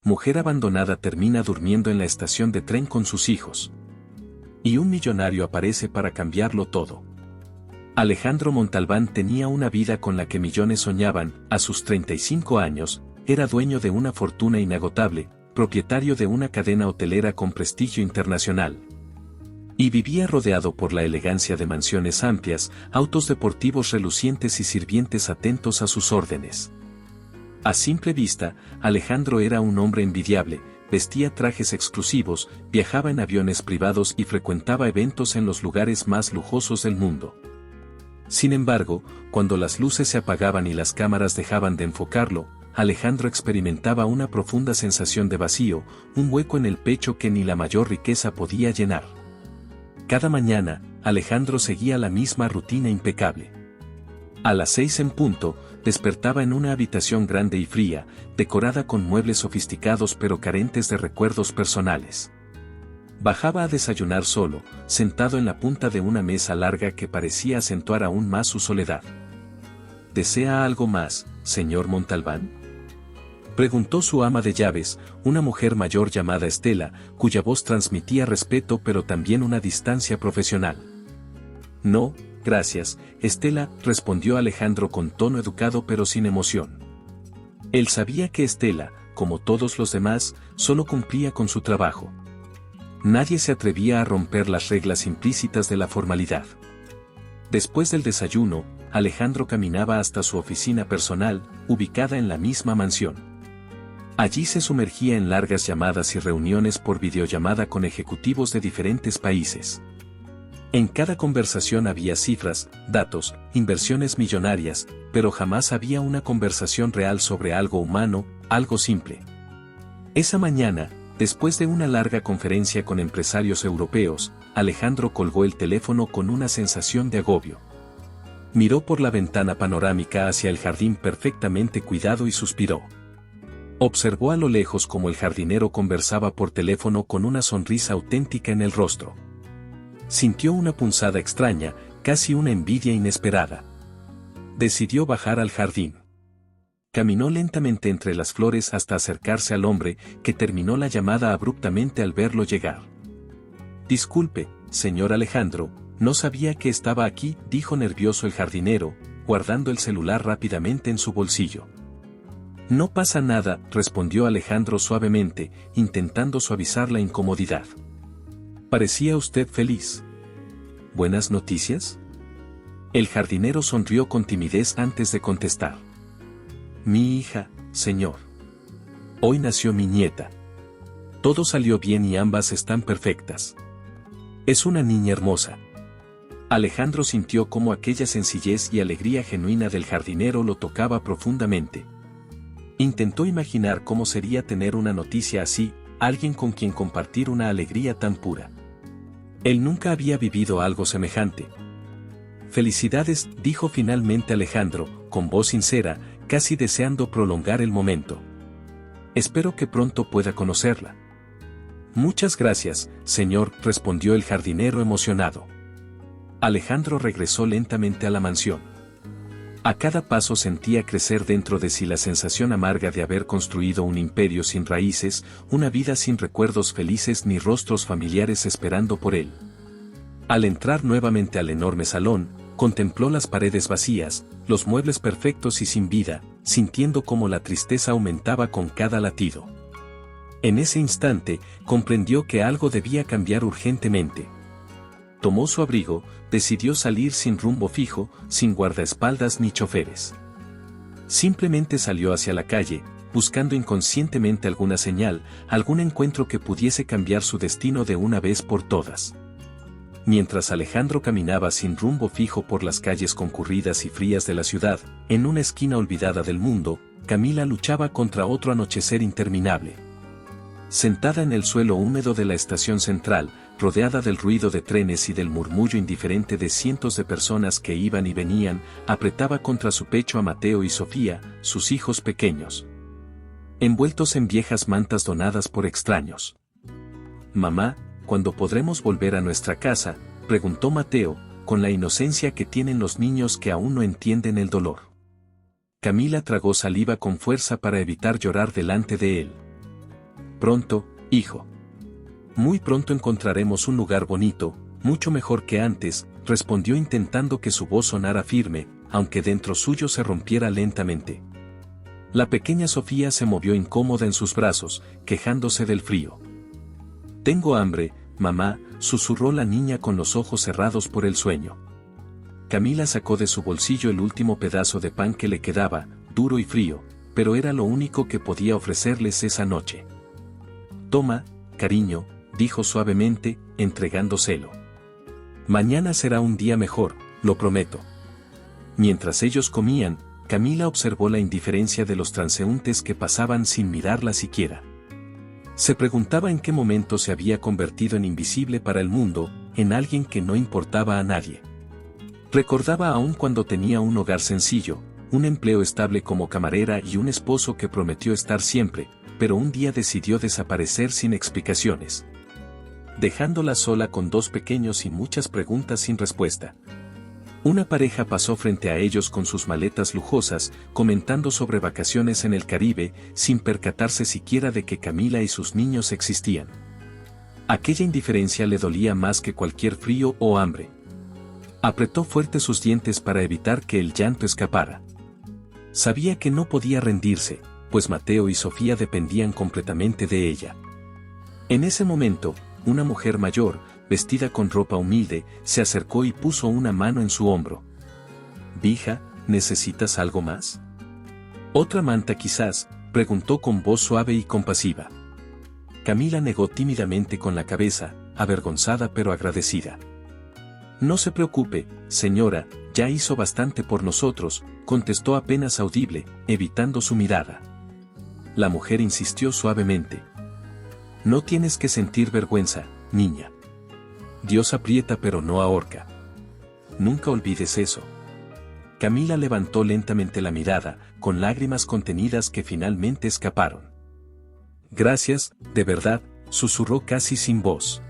Mujer abandonada termina durmiendo en la estación de tren con sus hijos. Y un millonario aparece para cambiarlo todo. Alejandro Montalbán tenía una vida con la que millones soñaban. A sus 35 años, era dueño de una fortuna inagotable, propietario de una cadena hotelera con prestigio internacional. Y vivía rodeado por la elegancia de mansiones amplias, autos deportivos relucientes y sirvientes atentos a sus órdenes. A simple vista, Alejandro era un hombre envidiable, vestía trajes exclusivos, viajaba en aviones privados y frecuentaba eventos en los lugares más lujosos del mundo. Sin embargo, cuando las luces se apagaban y las cámaras dejaban de enfocarlo, Alejandro experimentaba una profunda sensación de vacío, un hueco en el pecho que ni la mayor riqueza podía llenar. Cada mañana, Alejandro seguía la misma rutina impecable. A las 6 en punto, despertaba en una habitación grande y fría, decorada con muebles sofisticados pero carentes de recuerdos personales. Bajaba a desayunar solo, sentado en la punta de una mesa larga que parecía acentuar aún más su soledad. ¿Desea algo más, señor Montalbán?, preguntó su ama de llaves, una mujer mayor llamada Estela, cuya voz transmitía respeto pero también una distancia profesional. No, gracias, Estela, respondió Alejandro con tono educado pero sin emoción. Él sabía que Estela, como todos los demás, solo cumplía con su trabajo. Nadie se atrevía a romper las reglas implícitas de la formalidad. Después del desayuno, Alejandro caminaba hasta su oficina personal, ubicada en la misma mansión. Allí se sumergía en largas llamadas y reuniones por videollamada con ejecutivos de diferentes países. En cada conversación había cifras, datos, inversiones millonarias, pero jamás había una conversación real sobre algo humano, algo simple. Esa mañana, después de una larga conferencia con empresarios europeos, Alejandro colgó el teléfono con una sensación de agobio. Miró por la ventana panorámica hacia el jardín perfectamente cuidado y suspiró. Observó a lo lejos cómo el jardinero conversaba por teléfono con una sonrisa auténtica en el rostro. Sintió una punzada extraña, casi una envidia inesperada. Decidió bajar al jardín. Caminó lentamente entre las flores hasta acercarse al hombre, que terminó la llamada abruptamente al verlo llegar. Disculpe, señor Alejandro, no sabía que estaba aquí, dijo nervioso el jardinero, guardando el celular rápidamente en su bolsillo. No pasa nada, respondió Alejandro suavemente, intentando suavizar la incomodidad. Parecía usted feliz. ¿Buenas noticias? El jardinero sonrió con timidez antes de contestar. Mi hija, señor. Hoy nació mi nieta. Todo salió bien y ambas están perfectas. Es una niña hermosa. Alejandro sintió cómo aquella sencillez y alegría genuina del jardinero lo tocaba profundamente. Intentó imaginar cómo sería tener una noticia así, alguien con quien compartir una alegría tan pura. Él nunca había vivido algo semejante. Felicidades, dijo finalmente Alejandro, con voz sincera, casi deseando prolongar el momento. Espero que pronto pueda conocerla. Muchas gracias, señor, respondió el jardinero emocionado. Alejandro regresó lentamente a la mansión. A cada paso sentía crecer dentro de sí la sensación amarga de haber construido un imperio sin raíces, una vida sin recuerdos felices ni rostros familiares esperando por él. Al entrar nuevamente al enorme salón, contempló las paredes vacías, los muebles perfectos y sin vida, sintiendo cómo la tristeza aumentaba con cada latido. En ese instante, comprendió que algo debía cambiar urgentemente. Tomó su abrigo, decidió salir sin rumbo fijo, sin guardaespaldas ni choferes. Simplemente salió hacia la calle, buscando inconscientemente alguna señal, algún encuentro que pudiese cambiar su destino de una vez por todas. Mientras Alejandro caminaba sin rumbo fijo por las calles concurridas y frías de la ciudad, en una esquina olvidada del mundo, Camila luchaba contra otro anochecer interminable. Sentada en el suelo húmedo de la estación central, rodeada del ruido de trenes y del murmullo indiferente de cientos de personas que iban y venían, apretaba contra su pecho a Mateo y Sofía, sus hijos pequeños, envueltos en viejas mantas donadas por extraños. Mamá, ¿cuándo podremos volver a nuestra casa?, preguntó Mateo, con la inocencia que tienen los niños que aún no entienden el dolor. Camila tragó saliva con fuerza para evitar llorar delante de él. Pronto, hijo. Muy pronto encontraremos un lugar bonito, mucho mejor que antes, respondió intentando que su voz sonara firme, aunque dentro suyo se rompiera lentamente. La pequeña Sofía se movió incómoda en sus brazos, quejándose del frío. Tengo hambre, mamá, susurró la niña con los ojos cerrados por el sueño. Camila sacó de su bolsillo el último pedazo de pan que le quedaba, duro y frío, pero era lo único que podía ofrecerles esa noche. Toma, cariño, dijo suavemente, entregándoselo. Mañana será un día mejor, lo prometo. Mientras ellos comían, Camila observó la indiferencia de los transeúntes que pasaban sin mirarla siquiera. Se preguntaba en qué momento se había convertido en invisible para el mundo, en alguien que no importaba a nadie. Recordaba aún cuando tenía un hogar sencillo, un empleo estable como camarera y un esposo que prometió estar siempre, pero un día decidió desaparecer sin explicaciones, dejándola sola con dos pequeños y muchas preguntas sin respuesta. Una pareja pasó frente a ellos con sus maletas lujosas, comentando sobre vacaciones en el Caribe, sin percatarse siquiera de que Camila y sus niños existían. Aquella indiferencia le dolía más que cualquier frío o hambre. Apretó fuerte sus dientes para evitar que el llanto escapara. Sabía que no podía rendirse, pues Mateo y Sofía dependían completamente de ella. En ese momento, una mujer mayor, vestida con ropa humilde, se acercó y puso una mano en su hombro. «Vija, ¿necesitas algo más?» «¿Otra manta quizás?», preguntó con voz suave y compasiva. Camila negó tímidamente con la cabeza, avergonzada pero agradecida. «No se preocupe, señora, ya hizo bastante por nosotros», contestó apenas audible, evitando su mirada. La mujer insistió suavemente. «No tienes que sentir vergüenza, niña. Dios aprieta pero no ahorca. Nunca olvides eso». Camila levantó lentamente la mirada, con lágrimas contenidas que finalmente escaparon. «Gracias, de verdad», susurró casi sin voz.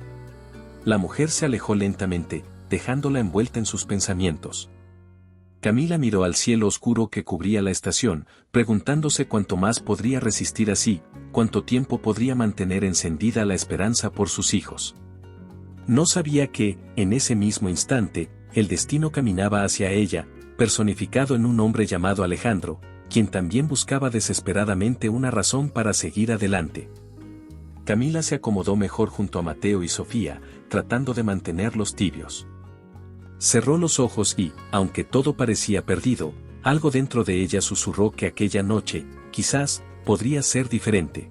La mujer se alejó lentamente, dejándola envuelta en sus pensamientos. Camila miró al cielo oscuro que cubría la estación, preguntándose cuánto más podría resistir así, cuánto tiempo podría mantener encendida la esperanza por sus hijos. No sabía que, en ese mismo instante, el destino caminaba hacia ella, personificado en un hombre llamado Alejandro, quien también buscaba desesperadamente una razón para seguir adelante. Camila se acomodó mejor junto a Mateo y Sofía, tratando de mantenerlos tibios. Cerró los ojos y, aunque todo parecía perdido, algo dentro de ella susurró que aquella noche, quizás, podría ser diferente.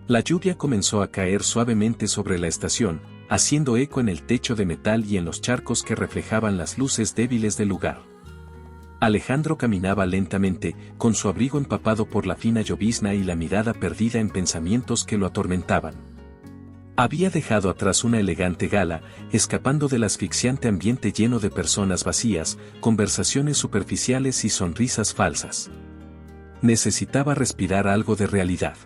La lluvia comenzó a caer suavemente sobre la estación, haciendo eco en el techo de metal y en los charcos que reflejaban las luces débiles del lugar. Alejandro caminaba lentamente, con su abrigo empapado por la fina llovizna y la mirada perdida en pensamientos que lo atormentaban. Había dejado atrás una elegante gala, escapando del asfixiante ambiente lleno de personas vacías, conversaciones superficiales y sonrisas falsas. Necesitaba respirar algo de realidad.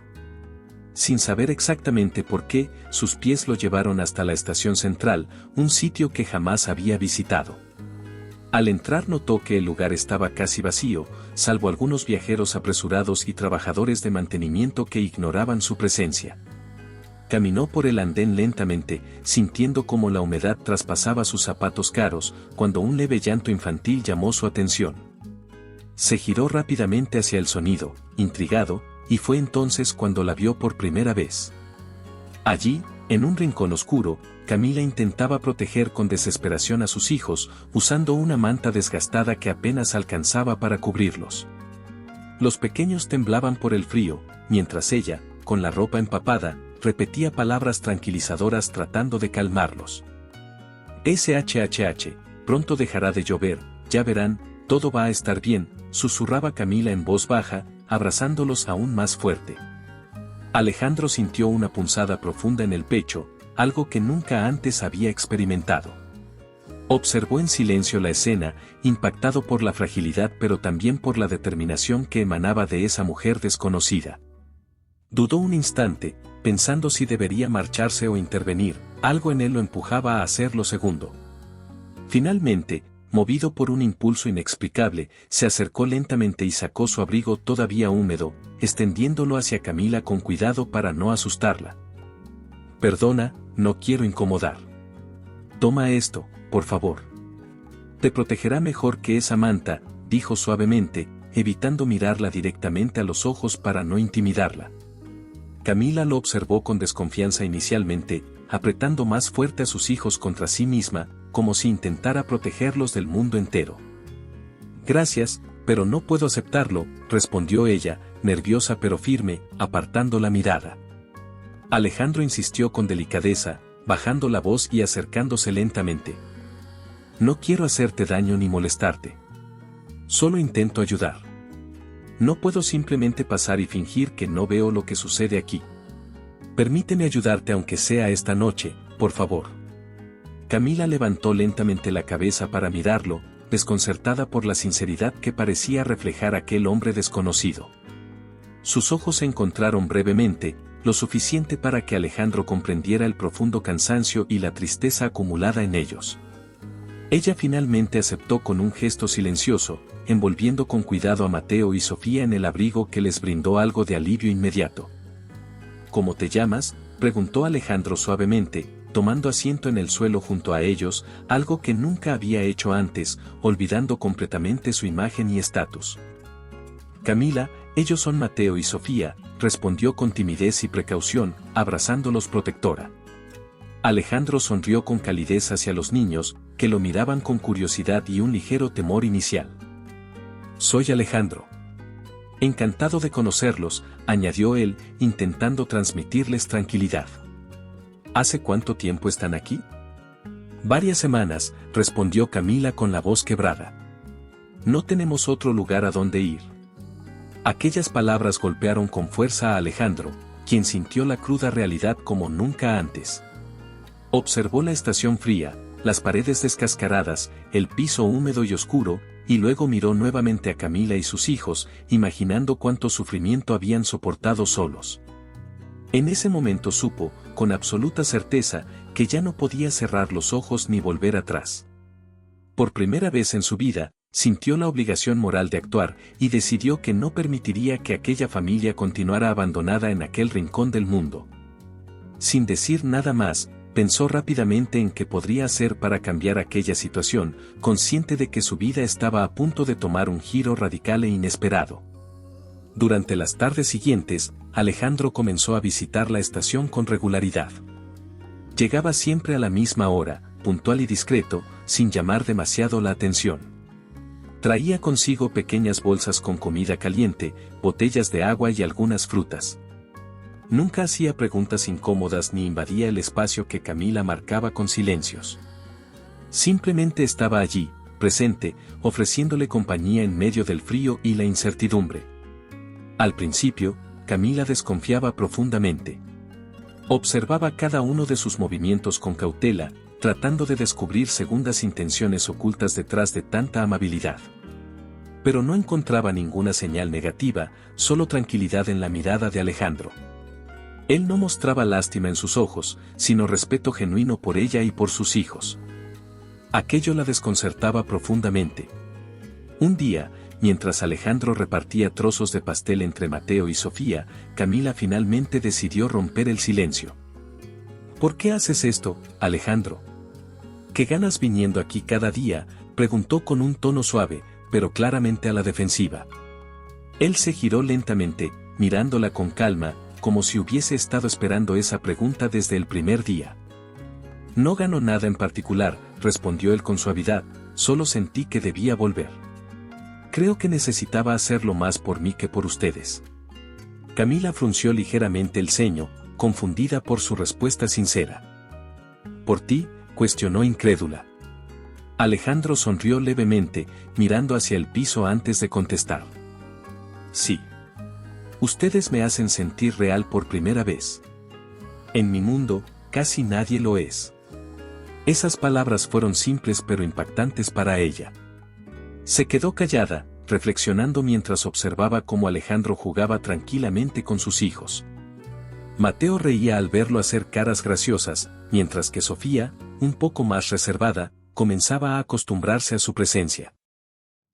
Sin saber exactamente por qué, sus pies lo llevaron hasta la estación central, un sitio que jamás había visitado. Al entrar notó que el lugar estaba casi vacío, salvo algunos viajeros apresurados y trabajadores de mantenimiento que ignoraban su presencia. Caminó por el andén lentamente, sintiendo cómo la humedad traspasaba sus zapatos caros, cuando un leve llanto infantil llamó su atención. Se giró rápidamente hacia el sonido, intrigado, y fue entonces cuando la vio por primera vez. Allí, en un rincón oscuro, Camila intentaba proteger con desesperación a sus hijos, usando una manta desgastada que apenas alcanzaba para cubrirlos. Los pequeños temblaban por el frío, mientras ella, con la ropa empapada, repetía palabras tranquilizadoras tratando de calmarlos. SHHH, pronto dejará de llover, ya verán, todo va a estar bien, susurraba Camila en voz baja, abrazándolos aún más fuerte. Alejandro sintió una punzada profunda en el pecho, algo que nunca antes había experimentado. Observó en silencio la escena, impactado por la fragilidad pero también por la determinación que emanaba de esa mujer desconocida. Dudó un instante, pensando si debería marcharse o intervenir, algo en él lo empujaba a hacer lo segundo. Finalmente, movido por un impulso inexplicable, se acercó lentamente y sacó su abrigo todavía húmedo, extendiéndolo hacia Camila con cuidado para no asustarla. Perdona, no quiero incomodar. Toma esto, por favor. Te protegerá mejor que esa manta, dijo suavemente, evitando mirarla directamente a los ojos para no intimidarla. Camila lo observó con desconfianza inicialmente, apretando más fuerte a sus hijos contra sí misma, como si intentara protegerlos del mundo entero. Gracias, pero no puedo aceptarlo, respondió ella, nerviosa pero firme, apartando la mirada. Alejandro insistió con delicadeza, bajando la voz y acercándose lentamente. No quiero hacerte daño ni molestarte. Solo intento ayudar. No puedo simplemente pasar y fingir que no veo lo que sucede aquí. Permíteme ayudarte aunque sea esta noche, por favor. Camila levantó lentamente la cabeza para mirarlo, desconcertada por la sinceridad que parecía reflejar aquel hombre desconocido. Sus ojos se encontraron brevemente, lo suficiente para que Alejandro comprendiera el profundo cansancio y la tristeza acumulada en ellos. Ella finalmente aceptó con un gesto silencioso, envolviendo con cuidado a Mateo y Sofía en el abrigo que les brindó algo de alivio inmediato. ¿Cómo te llamas?, preguntó Alejandro suavemente, tomando asiento en el suelo junto a ellos, algo que nunca había hecho antes, olvidando completamente su imagen y estatus. Camila, ellos son Mateo y Sofía, respondió con timidez y precaución, abrazándolos protectora. Alejandro sonrió con calidez hacia los niños, que lo miraban con curiosidad y un ligero temor inicial. Soy Alejandro. Encantado de conocerlos, añadió él, intentando transmitirles tranquilidad. ¿Hace cuánto tiempo están aquí? Varias semanas, respondió Camila con la voz quebrada. No tenemos otro lugar a donde ir. Aquellas palabras golpearon con fuerza a Alejandro, quien sintió la cruda realidad como nunca antes. Observó la estación fría, las paredes descascaradas, el piso húmedo y oscuro, y luego miró nuevamente a Camila y sus hijos, imaginando cuánto sufrimiento habían soportado solos. En ese momento supo, con absoluta certeza, que ya no podía cerrar los ojos ni volver atrás. Por primera vez en su vida, sintió la obligación moral de actuar y decidió que no permitiría que aquella familia continuara abandonada en aquel rincón del mundo. Sin decir nada más, pensó rápidamente en qué podría hacer para cambiar aquella situación, consciente de que su vida estaba a punto de tomar un giro radical e inesperado. Durante las tardes siguientes, Alejandro comenzó a visitar la estación con regularidad. Llegaba siempre a la misma hora, puntual y discreto, sin llamar demasiado la atención. Traía consigo pequeñas bolsas con comida caliente, botellas de agua y algunas frutas. Nunca hacía preguntas incómodas ni invadía el espacio que Camila marcaba con silencios. Simplemente estaba allí, presente, ofreciéndole compañía en medio del frío y la incertidumbre. Al principio, Camila desconfiaba profundamente. Observaba cada uno de sus movimientos con cautela, tratando de descubrir segundas intenciones ocultas detrás de tanta amabilidad. Pero no encontraba ninguna señal negativa, solo tranquilidad en la mirada de Alejandro. Él no mostraba lástima en sus ojos, sino respeto genuino por ella y por sus hijos. Aquello la desconcertaba profundamente. Un día, mientras Alejandro repartía trozos de pastel entre Mateo y Sofía, Camila finalmente decidió romper el silencio. ¿Por qué haces esto, Alejandro? ¿Qué ganas viniendo aquí cada día?, preguntó con un tono suave, pero claramente a la defensiva. Él se giró lentamente, mirándola con calma, como si hubiese estado esperando esa pregunta desde el primer día. No ganó nada en particular, respondió él con suavidad, solo sentí que debía volver. Creo que necesitaba hacerlo más por mí que por ustedes. Camila frunció ligeramente el ceño, confundida por su respuesta sincera. ¿Por ti?, cuestionó incrédula. Alejandro sonrió levemente, mirando hacia el piso antes de contestar. Sí. Ustedes me hacen sentir real por primera vez. En mi mundo, casi nadie lo es. Esas palabras fueron simples pero impactantes para ella. Se quedó callada, reflexionando mientras observaba cómo Alejandro jugaba tranquilamente con sus hijos. Mateo reía al verlo hacer caras graciosas, mientras que Sofía, un poco más reservada, comenzaba a acostumbrarse a su presencia.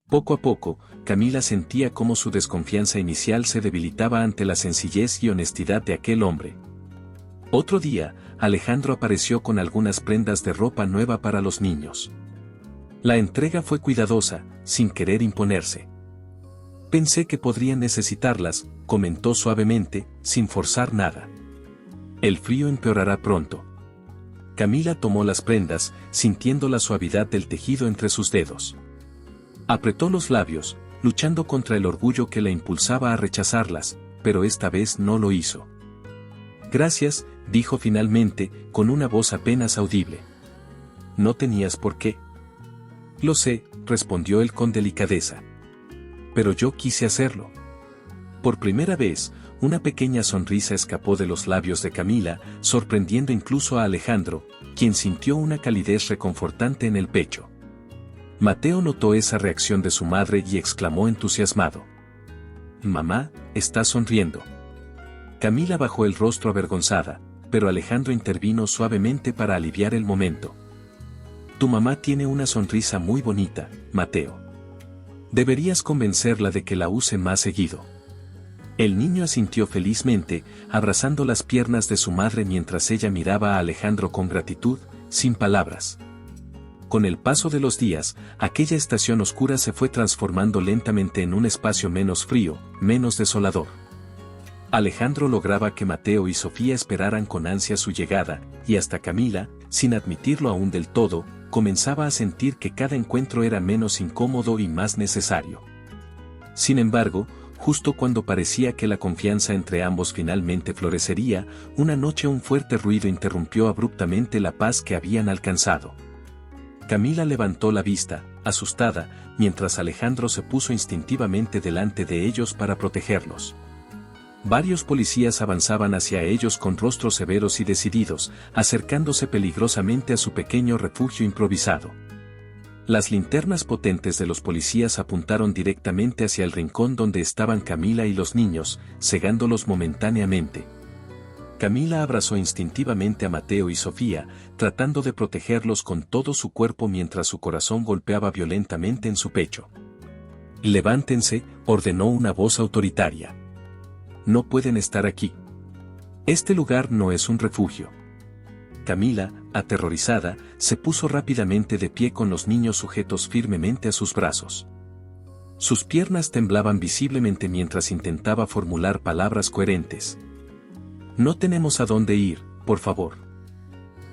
Poco a poco, Camila sentía cómo su desconfianza inicial se debilitaba ante la sencillez y honestidad de aquel hombre. Otro día, Alejandro apareció con algunas prendas de ropa nueva para los niños. La entrega fue cuidadosa, sin querer imponerse. Pensé que podrían necesitarlas, comentó suavemente, sin forzar nada. El frío empeorará pronto. Camila tomó las prendas, sintiendo la suavidad del tejido entre sus dedos. Apretó los labios, luchando contra el orgullo que la impulsaba a rechazarlas, pero esta vez no lo hizo. Gracias, dijo finalmente, con una voz apenas audible. No tenías por qué. Lo sé, respondió él con delicadeza. Pero yo quise hacerlo. Por primera vez, una pequeña sonrisa escapó de los labios de Camila, sorprendiendo incluso a Alejandro, quien sintió una calidez reconfortante en el pecho. Mateo notó esa reacción de su madre y exclamó entusiasmado. «Mamá, está sonriendo». Camila bajó el rostro avergonzada, pero Alejandro intervino suavemente para aliviar el momento. «Tu mamá tiene una sonrisa muy bonita, Mateo. Deberías convencerla de que la use más seguido». El niño asintió felizmente, abrazando las piernas de su madre mientras ella miraba a Alejandro con gratitud, sin palabras. Con el paso de los días, aquella estación oscura se fue transformando lentamente en un espacio menos frío, menos desolador. Alejandro lograba que Mateo y Sofía esperaran con ansia su llegada, y hasta Camila, sin admitirlo aún del todo, comenzaba a sentir que cada encuentro era menos incómodo y más necesario. Sin embargo, justo cuando parecía que la confianza entre ambos finalmente florecería, una noche un fuerte ruido interrumpió abruptamente la paz que habían alcanzado. Camila levantó la vista, asustada, mientras Alejandro se puso instintivamente delante de ellos para protegerlos. Varios policías avanzaban hacia ellos con rostros severos y decididos, acercándose peligrosamente a su pequeño refugio improvisado. Las linternas potentes de los policías apuntaron directamente hacia el rincón donde estaban Camila y los niños, cegándolos momentáneamente. Camila abrazó instintivamente a Mateo y Sofía, tratando de protegerlos con todo su cuerpo mientras su corazón golpeaba violentamente en su pecho. «Levántense», ordenó una voz autoritaria. «No pueden estar aquí. Este lugar no es un refugio». Camila, aterrorizada, se puso rápidamente de pie con los niños sujetos firmemente a sus brazos. Sus piernas temblaban visiblemente mientras intentaba formular palabras coherentes. «No tenemos a dónde ir, por favor.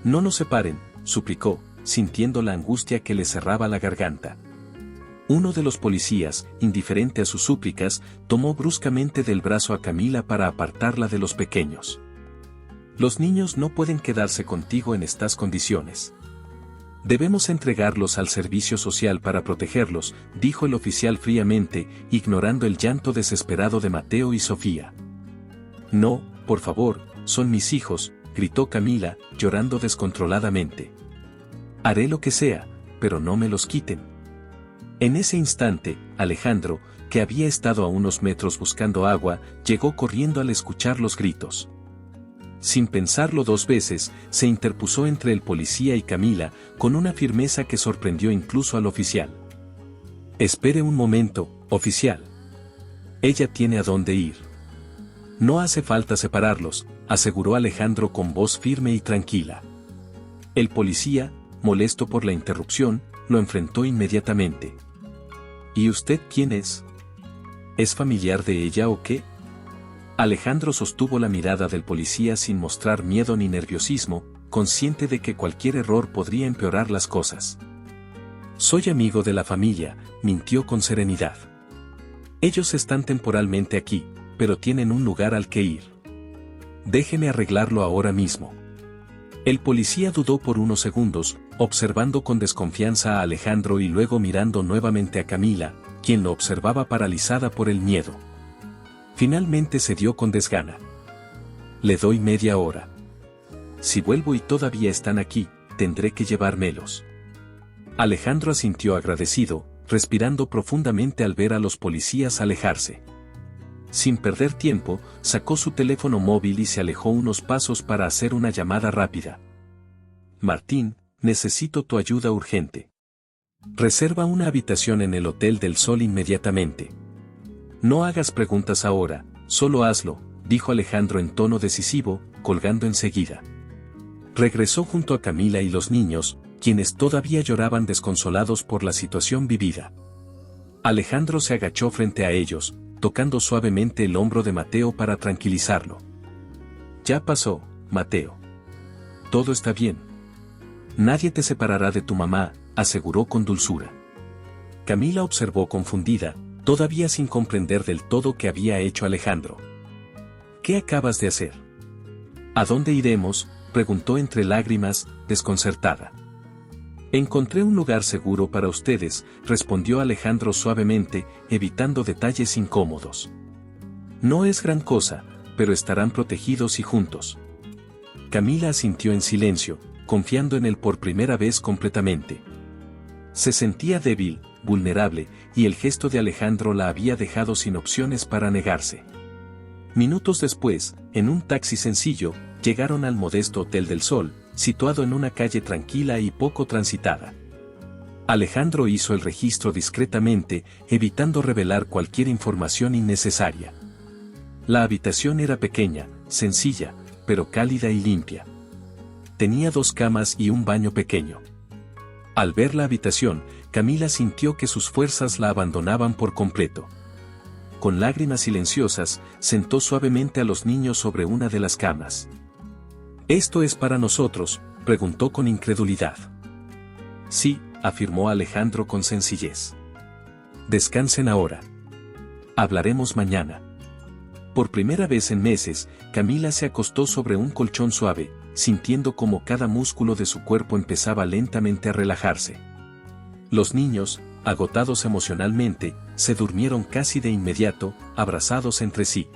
No nos separen», suplicó, sintiendo la angustia que le cerraba la garganta. Uno de los policías, indiferente a sus súplicas, tomó bruscamente del brazo a Camila para apartarla de los pequeños. «Los niños no pueden quedarse contigo en estas condiciones. Debemos entregarlos al servicio social para protegerlos», dijo el oficial fríamente, ignorando el llanto desesperado de Mateo y Sofía. «No, por favor, son mis hijos», gritó Camila, llorando descontroladamente. «Haré lo que sea, pero no me los quiten». En ese instante, Alejandro, que había estado a unos metros buscando agua, llegó corriendo al escuchar los gritos. Sin pensarlo dos veces, se interpuso entre el policía y Camila, con una firmeza que sorprendió incluso al oficial. «Espere un momento, oficial. Ella tiene a dónde ir». «No hace falta separarlos», aseguró Alejandro con voz firme y tranquila. El policía, molesto por la interrupción, lo enfrentó inmediatamente. «¿Y usted quién es? ¿Es familiar de ella o qué?». Alejandro sostuvo la mirada del policía sin mostrar miedo ni nerviosismo, consciente de que cualquier error podría empeorar las cosas. «Soy amigo de la familia», mintió con serenidad. «Ellos están temporalmente aquí, pero tienen un lugar al que ir. Déjeme arreglarlo ahora mismo». El policía dudó por unos segundos, observando con desconfianza a Alejandro y luego mirando nuevamente a Camila, quien lo observaba paralizada por el miedo. Finalmente cedió con desgana. «Le doy media hora. Si vuelvo y todavía están aquí, tendré que llevármelos». Alejandro asintió agradecido, respirando profundamente al ver a los policías alejarse. Sin perder tiempo, sacó su teléfono móvil y se alejó unos pasos para hacer una llamada rápida. «Martín, necesito tu ayuda urgente. Reserva una habitación en el Hotel del Sol inmediatamente. No hagas preguntas ahora, solo hazlo, dijo Alejandro en tono decisivo, colgando enseguida. Regresó junto a Camila y los niños, quienes todavía lloraban desconsolados por la situación vivida. Alejandro se agachó frente a ellos, tocando suavemente el hombro de Mateo para tranquilizarlo. Ya pasó, Mateo. Todo está bien. Nadie te separará de tu mamá, aseguró con dulzura. Camila observó confundida, todavía sin comprender del todo qué había hecho Alejandro. ¿Qué acabas de hacer? ¿A dónde iremos?, preguntó entre lágrimas, desconcertada. Encontré un lugar seguro para ustedes, respondió Alejandro suavemente, evitando detalles incómodos. No es gran cosa, pero estarán protegidos y juntos. Camila asintió en silencio, confiando en él por primera vez completamente. Se sentía débil, vulnerable, y el gesto de Alejandro la había dejado sin opciones para negarse. Minutos después, en un taxi sencillo, llegaron al modesto Hotel del Sol, situado en una calle tranquila y poco transitada. Alejandro hizo el registro discretamente, evitando revelar cualquier información innecesaria. La habitación era pequeña, sencilla, pero cálida y limpia. Tenía 2 camas y un baño pequeño. Al ver la habitación, Camila sintió que sus fuerzas la abandonaban por completo. Con lágrimas silenciosas, sentó suavemente a los niños sobre una de las camas. ¿Esto es para nosotros?, preguntó con incredulidad. Sí, afirmó Alejandro con sencillez. Descansen ahora. Hablaremos mañana. Por primera vez en meses, Camila se acostó sobre un colchón suave, sintiendo como cada músculo de su cuerpo empezaba lentamente a relajarse. Los niños, agotados emocionalmente, se durmieron casi de inmediato, abrazados entre sí.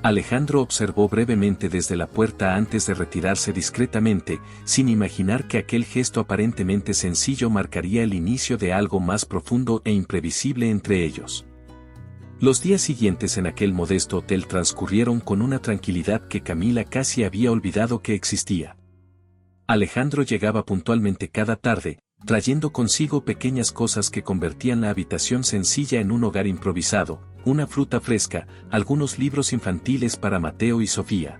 Alejandro observó brevemente desde la puerta antes de retirarse discretamente, sin imaginar que aquel gesto aparentemente sencillo marcaría el inicio de algo más profundo e imprevisible entre ellos. Los días siguientes en aquel modesto hotel transcurrieron con una tranquilidad que Camila casi había olvidado que existía. Alejandro llegaba puntualmente cada tarde, trayendo consigo pequeñas cosas que convertían la habitación sencilla en un hogar improvisado, una fruta fresca, algunos libros infantiles para Mateo y Sofía.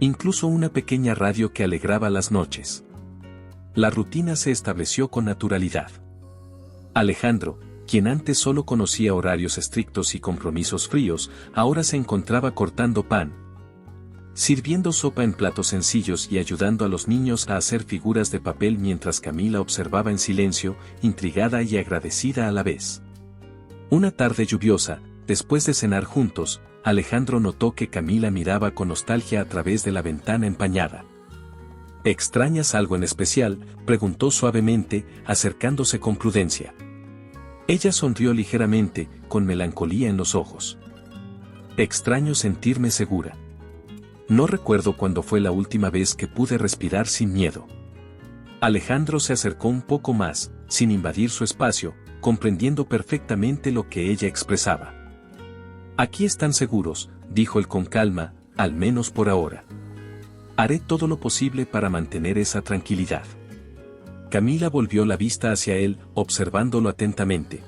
Incluso una pequeña radio que alegraba las noches. La rutina se estableció con naturalidad. Alejandro, quien antes solo conocía horarios estrictos y compromisos fríos, ahora se encontraba cortando pan, sirviendo sopa en platos sencillos y ayudando a los niños a hacer figuras de papel mientras Camila observaba en silencio, intrigada y agradecida a la vez. Una tarde lluviosa, después de cenar juntos, Alejandro notó que Camila miraba con nostalgia a través de la ventana empañada. ¿Extrañas algo en especial?, preguntó suavemente, acercándose con prudencia. Ella sonrió ligeramente, con melancolía en los ojos. Extraño sentirme segura. No recuerdo cuándo fue la última vez que pude respirar sin miedo. Alejandro se acercó un poco más, sin invadir su espacio, comprendiendo perfectamente lo que ella expresaba. Aquí están seguros, dijo él con calma, al menos por ahora. Haré todo lo posible para mantener esa tranquilidad. Camila volvió la vista hacia él, observándolo atentamente.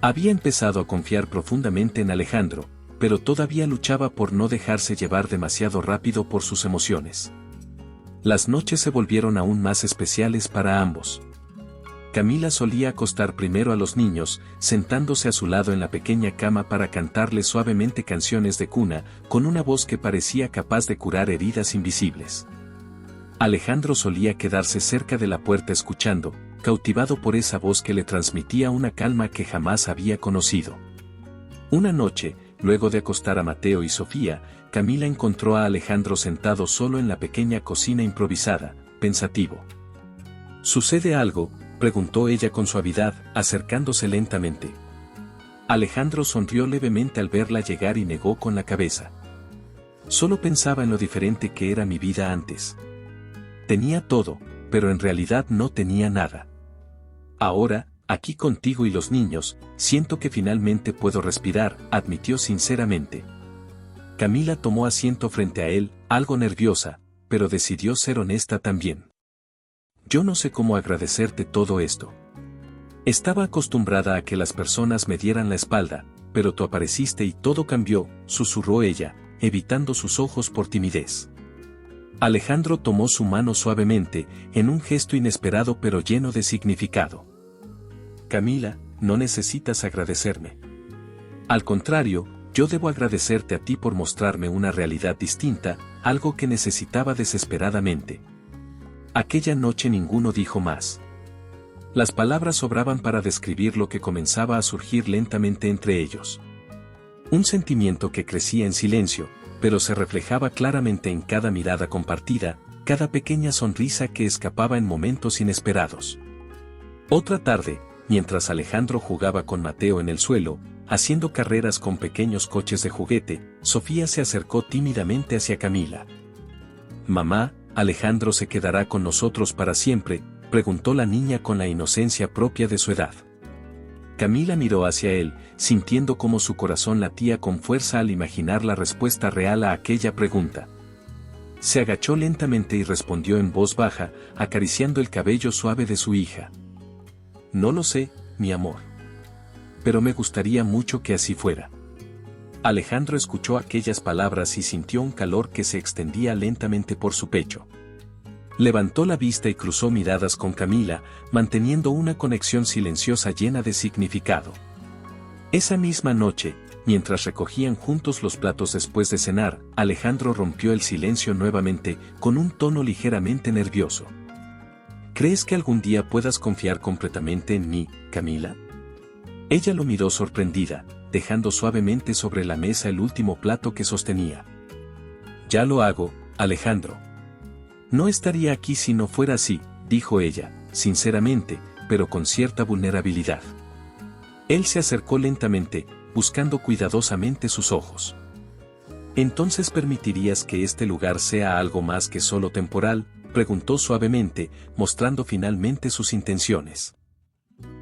Había empezado a confiar profundamente en Alejandro, pero todavía luchaba por no dejarse llevar demasiado rápido por sus emociones. Las noches se volvieron aún más especiales para ambos. Camila solía acostar primero a los niños, sentándose a su lado en la pequeña cama para cantarles suavemente canciones de cuna, con una voz que parecía capaz de curar heridas invisibles. Alejandro solía quedarse cerca de la puerta escuchando, cautivado por esa voz que le transmitía una calma que jamás había conocido. Una noche, luego de acostar a Mateo y Sofía, Camila encontró a Alejandro sentado solo en la pequeña cocina improvisada, pensativo. ¿Sucede algo?, preguntó ella con suavidad, acercándose lentamente. Alejandro sonrió levemente al verla llegar y negó con la cabeza. Solo pensaba en lo diferente que era mi vida antes. Tenía todo, pero en realidad no tenía nada. Ahora, aquí contigo y los niños, siento que finalmente puedo respirar, admitió sinceramente. Camila tomó asiento frente a él, algo nerviosa, pero decidió ser honesta también. yo no sé cómo agradecerte todo esto. Estaba acostumbrada a que las personas me dieran la espalda, pero tú apareciste y todo cambió, susurró ella, evitando sus ojos por timidez. Alejandro tomó su mano suavemente, en un gesto inesperado pero lleno de significado. Camila, no necesitas agradecerme. Al contrario, yo debo agradecerte a ti por mostrarme una realidad distinta, algo que necesitaba desesperadamente. Aquella noche ninguno dijo más. Las palabras sobraban para describir lo que comenzaba a surgir lentamente entre ellos. Un sentimiento que crecía en silencio, pero se reflejaba claramente en cada mirada compartida, cada pequeña sonrisa que escapaba en momentos inesperados. Otra tarde, mientras Alejandro jugaba con Mateo en el suelo, haciendo carreras con pequeños coches de juguete, Sofía se acercó tímidamente hacia Camila. «Mamá, ¿Alejandro se quedará con nosotros para siempre?», preguntó la niña con la inocencia propia de su edad. Camila miró hacia él, sintiendo cómo su corazón latía con fuerza al imaginar la respuesta real a aquella pregunta. Se agachó lentamente y respondió en voz baja, acariciando el cabello suave de su hija. «No lo sé, mi amor. Pero me gustaría mucho que así fuera». Alejandro escuchó aquellas palabras y sintió un calor que se extendía lentamente por su pecho. Levantó la vista y cruzó miradas con Camila, manteniendo una conexión silenciosa llena de significado. Esa misma noche, mientras recogían juntos los platos después de cenar, Alejandro rompió el silencio nuevamente, con un tono ligeramente nervioso. «¿Crees que algún día puedas confiar completamente en mí, Camila?». Ella lo miró sorprendida, dejando suavemente sobre la mesa el último plato que sostenía. «Ya lo hago, Alejandro. No estaría aquí si no fuera así», dijo ella, sinceramente, pero con cierta vulnerabilidad. Él se acercó lentamente, buscando cuidadosamente sus ojos. «¿Entonces permitirías que este lugar sea algo más que solo temporal?», preguntó suavemente, mostrando finalmente sus intenciones.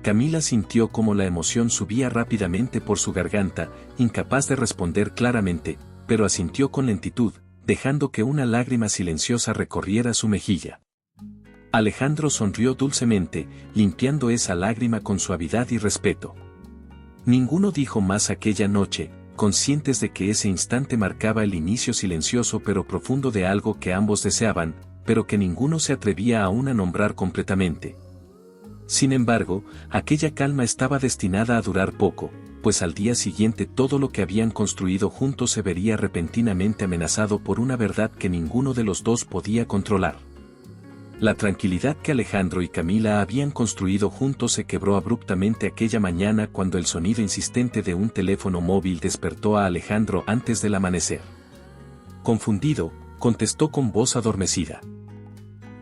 Camila sintió cómo la emoción subía rápidamente por su garganta, incapaz de responder claramente, pero asintió con lentitud, dejando que una lágrima silenciosa recorriera su mejilla. Alejandro sonrió dulcemente, limpiando esa lágrima con suavidad y respeto. Ninguno dijo más aquella noche, conscientes de que ese instante marcaba el inicio silencioso pero profundo de algo que ambos deseaban, pero que ninguno se atrevía aún a nombrar completamente. Sin embargo, aquella calma estaba destinada a durar poco, pues al día siguiente todo lo que habían construido juntos se vería repentinamente amenazado por una verdad que ninguno de los dos podía controlar. La tranquilidad que Alejandro y Camila habían construido juntos se quebró abruptamente aquella mañana cuando el sonido insistente de un teléfono móvil despertó a Alejandro antes del amanecer. Confundido, contestó con voz adormecida.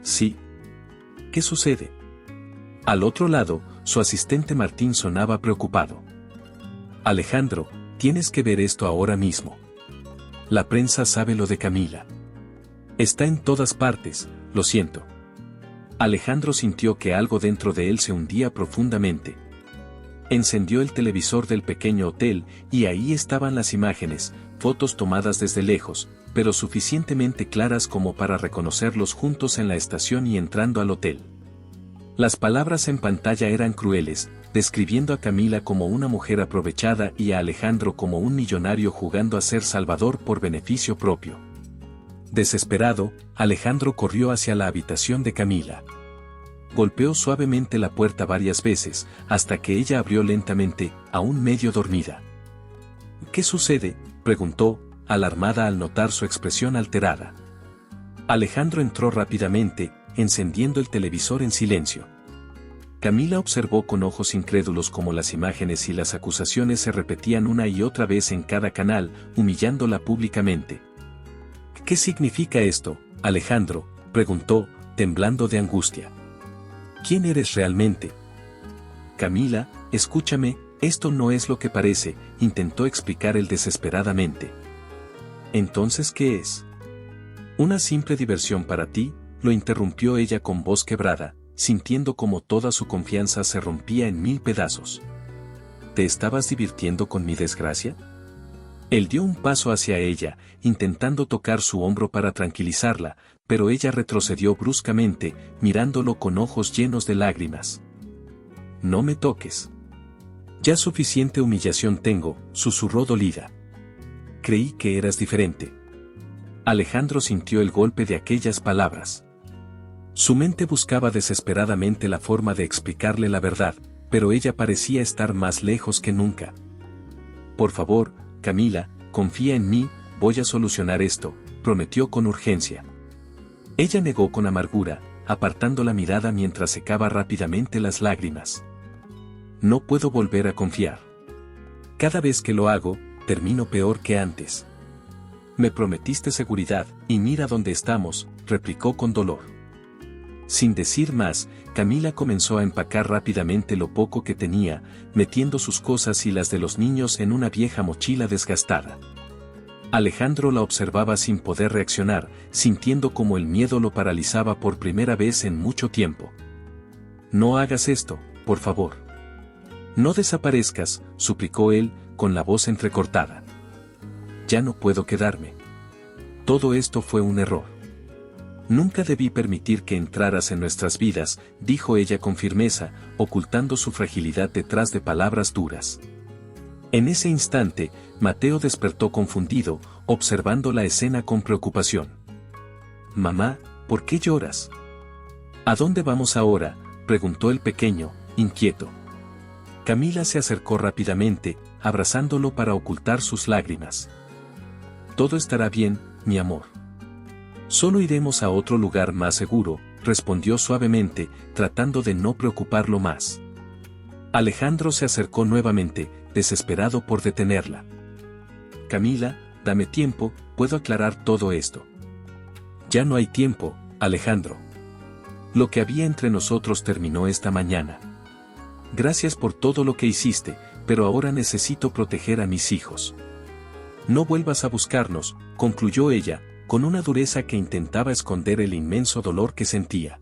«Sí. ¿Qué sucede?». Al otro lado, su asistente Martín sonaba preocupado. «Alejandro, tienes que ver esto ahora mismo. La prensa sabe lo de Camila. Está en todas partes, lo siento». Alejandro sintió que algo dentro de él se hundía profundamente. Encendió el televisor del pequeño hotel, y ahí estaban las imágenes, fotos tomadas desde lejos, pero suficientemente claras como para reconocerlos juntos en la estación y entrando al hotel. Las palabras en pantalla eran crueles, describiendo a Camila como una mujer aprovechada y a Alejandro como un millonario jugando a ser salvador por beneficio propio. Desesperado, Alejandro corrió hacia la habitación de Camila. Golpeó suavemente la puerta varias veces, hasta que ella abrió lentamente, aún medio dormida. «¿Qué sucede?», preguntó, alarmada al notar su expresión alterada. Alejandro entró rápidamente, encendiendo el televisor en silencio. Camila observó con ojos incrédulos cómo las imágenes y las acusaciones se repetían una y otra vez en cada canal, humillándola públicamente. «¿Qué significa esto, Alejandro?», preguntó, temblando de angustia. «¿Quién eres realmente?». «Camila, escúchame, esto no es lo que parece», intentó explicar él desesperadamente. «¿Entonces qué es?». «Una simple diversión para ti», lo interrumpió ella con voz quebrada, sintiendo como toda su confianza se rompía en 1000 pedazos. «¿Te estabas divirtiendo con mi desgracia?». Él dio un paso hacia ella, intentando tocar su hombro para tranquilizarla, pero ella retrocedió bruscamente, mirándolo con ojos llenos de lágrimas. «No me toques. Ya suficiente humillación tengo», susurró dolida. «Creí que eras diferente». Alejandro sintió el golpe de aquellas palabras. Su mente buscaba desesperadamente la forma de explicarle la verdad, pero ella parecía estar más lejos que nunca. «Por favor, Camila, confía en mí, voy a solucionar esto», prometió con urgencia. Ella negó con amargura, apartando la mirada mientras secaba rápidamente las lágrimas. «No puedo volver a confiar. Cada vez que lo hago, termino peor que antes». «Me prometiste seguridad, y mira dónde estamos», replicó con dolor. Sin decir más, Camila comenzó a empacar rápidamente lo poco que tenía, metiendo sus cosas y las de los niños en una vieja mochila desgastada. Alejandro la observaba sin poder reaccionar, sintiendo como el miedo lo paralizaba por primera vez en mucho tiempo. «No hagas esto, por favor. No desaparezcas», suplicó él, con la voz entrecortada. «Ya no puedo quedarme. Todo esto fue un error. Nunca debí permitir que entraras en nuestras vidas», dijo ella con firmeza, ocultando su fragilidad detrás de palabras duras. En ese instante, Mateo despertó confundido, observando la escena con preocupación. «Mamá, ¿por qué lloras?» «¿A dónde vamos ahora?», preguntó el pequeño, inquieto. Camila se acercó rápidamente, abrazándolo para ocultar sus lágrimas. «Todo estará bien, mi amor. Solo iremos a otro lugar más seguro», respondió suavemente, tratando de no preocuparlo más. Alejandro se acercó nuevamente, desesperado por detenerla. «Camila, dame tiempo, puedo aclarar todo esto». «Ya no hay tiempo, Alejandro. Lo que había entre nosotros terminó esta mañana. Gracias por todo lo que hiciste, pero ahora necesito proteger a mis hijos. No vuelvas a buscarnos», concluyó ella, con una dureza que intentaba esconder el inmenso dolor que sentía.